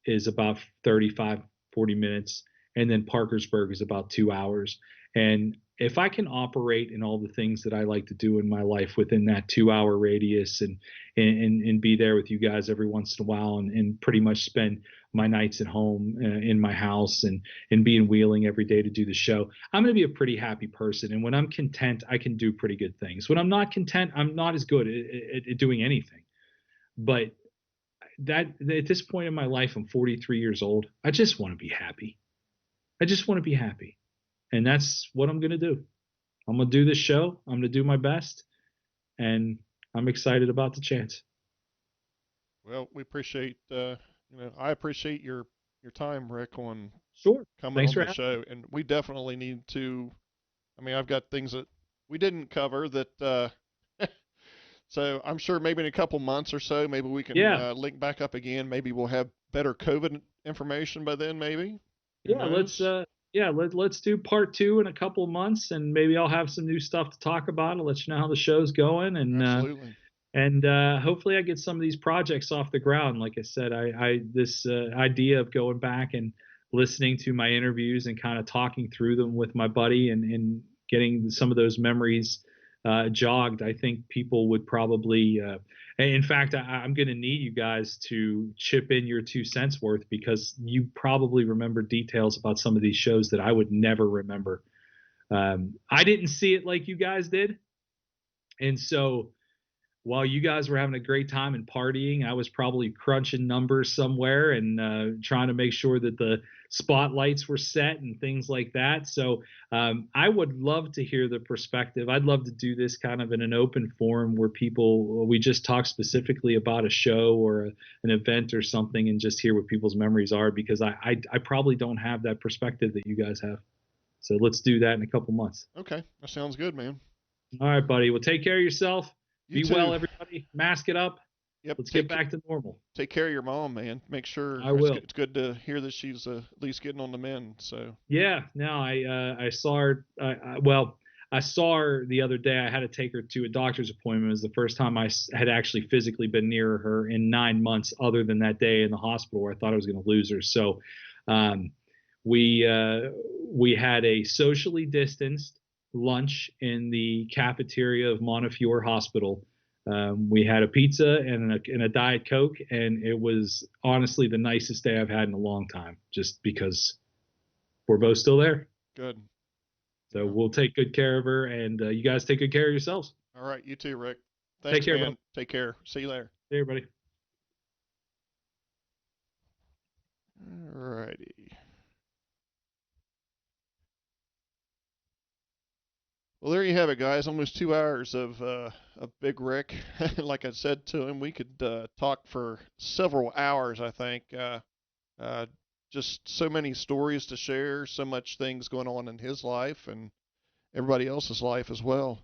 is about 35, 40 minutes, and then Parkersburg is about 2 hours. And if I can operate in all the things that I like to do in my life within that 2 hour radius, and be there with you guys every once in a while, and pretty much spend my nights at home in my house, and be in Wheeling every day to do the show, I'm going to be a pretty happy person. And when I'm content, I can do pretty good things. When I'm not content, I'm not as good at doing anything. But that, at this point in my life, I'm 43 years old. I just want to be happy. And that's what I'm going to do. I'm going to do this show. I'm going to do my best. And I'm excited about the chance. Well, we appreciate, I appreciate your time, Rick, on coming Thanks on the show. And we definitely need to, I've got things that we didn't cover that, so I'm sure maybe in a couple months or so, maybe we can link back up again. Maybe we'll have better COVID information by then, maybe. Let's do part 2 in a couple of months, and maybe I'll have some new stuff to talk about. I'll let you know how the show's going, and absolutely. And hopefully I get some of these projects off the ground. Like I said, this idea of going back and listening to my interviews and kind of talking through them with my buddy, and getting some of those memories jogged, I think people would probably. In fact, I'm going to need you guys to chip in your 2 cents worth, because you probably remember details about some of these shows that I would never remember. I didn't see it like you guys did, and so while you guys were having a great time and partying, I was probably crunching numbers somewhere and trying to make sure that the spotlights were set and things like that. So I would love to hear the perspective. I'd love to do this kind of in an open forum where we just talk specifically about a show or an event or something and just hear what people's memories are, because I probably don't have that perspective that you guys have. So let's do that in a couple months. Okay. That sounds good, man. All right, buddy. Well, take care of yourself. You Be too. well, everybody. Mask it up. Yep. Let's get back to normal. Take care of your mom, man. Make sure. I will. It's good to hear that she's at least getting on the mend. So. Yeah. No, I saw her. I saw her the other day. I had to take her to a doctor's appointment. It was the first time I had actually physically been near her in 9 months, other than that day in the hospital where I thought I was going to lose her. So, we had a socially distanced lunch in the cafeteria of Montefiore Hospital. We had a pizza and a Diet Coke, and it was honestly the nicest day I've had in a long time, just because we're both still there. Good. So we'll take good care of her, and you guys take good care of yourselves. All right. You too, Rick. Thanks, take care, man. bud. Take care. See you later. Hey, everybody. All righty. Well, there you have it, guys. Almost 2 hours of Big Rick. Like I said to him, we could talk for several hours, I think. Just so many stories to share, so much things going on in his life and everybody else's life as well.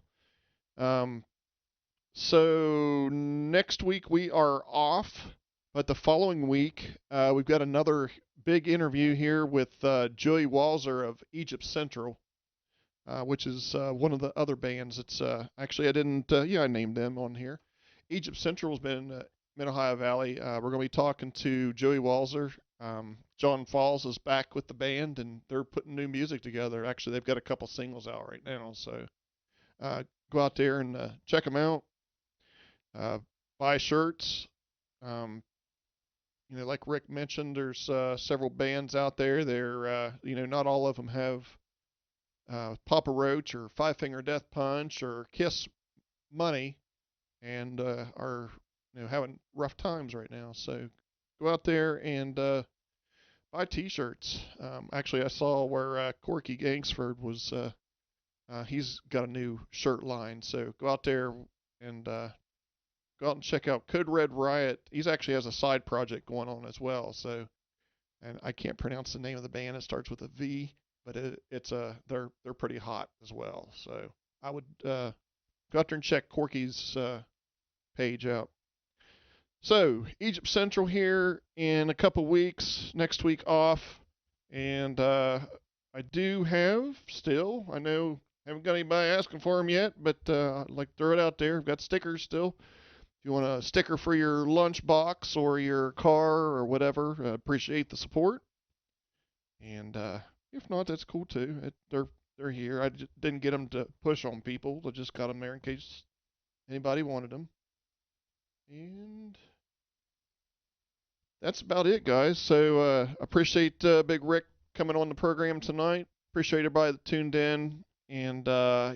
So next week we are off, but the following week we've got another big interview here with Joey Walzer of Egypt Central. Which is one of the other bands. It's actually I didn't. I named them on here. Egypt Central's been in Mid-Ohio Valley. We're going to be talking to Joey Walzer. John Falls is back with the band, and they're putting new music together. Actually, they've got a couple singles out right now. So go out there and check them out. Buy shirts. Like Rick mentioned, there's several bands out there. They're not all of them have Papa Roach or Five Finger Death Punch or Kiss money, and are having rough times right now. So go out there and buy T-shirts. Actually, I saw where Corky Gangsford was. He's got a new shirt line. So go out there and go out and check out Code Red Riot. He's actually has a side project going on as well. So, and I can't pronounce the name of the band. It starts with a V. But they're pretty hot as well. So I would go out there and check Corky's page out. So Egypt Central here in a couple weeks. Next week off, and I do have still. I know haven't got anybody asking for them yet, but I'd like to throw it out there. I've got stickers still. If you want a sticker for your lunch box or your car or whatever, appreciate the support. And if not, that's cool too. They're here. I just didn't get them to push on people. I just got them there in case anybody wanted them. And that's about it, guys. So appreciate Big Rick coming on the program tonight. Appreciate everybody that tuned in. And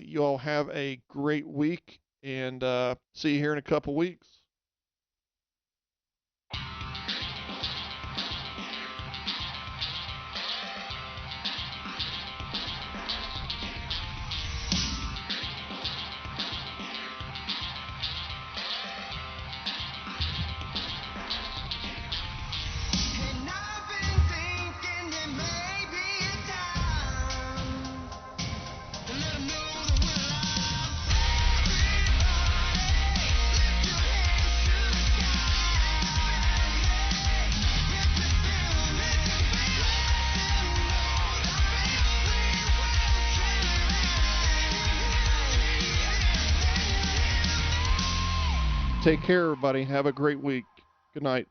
you all have a great week. And see you here in a couple weeks. And I've been thinking that maybe it's time to let 'em know that we're alive. Everybody, lift your hands to the sky. If you feel it, let them know that we will carry. Take care, everybody. Have a great week. Good night.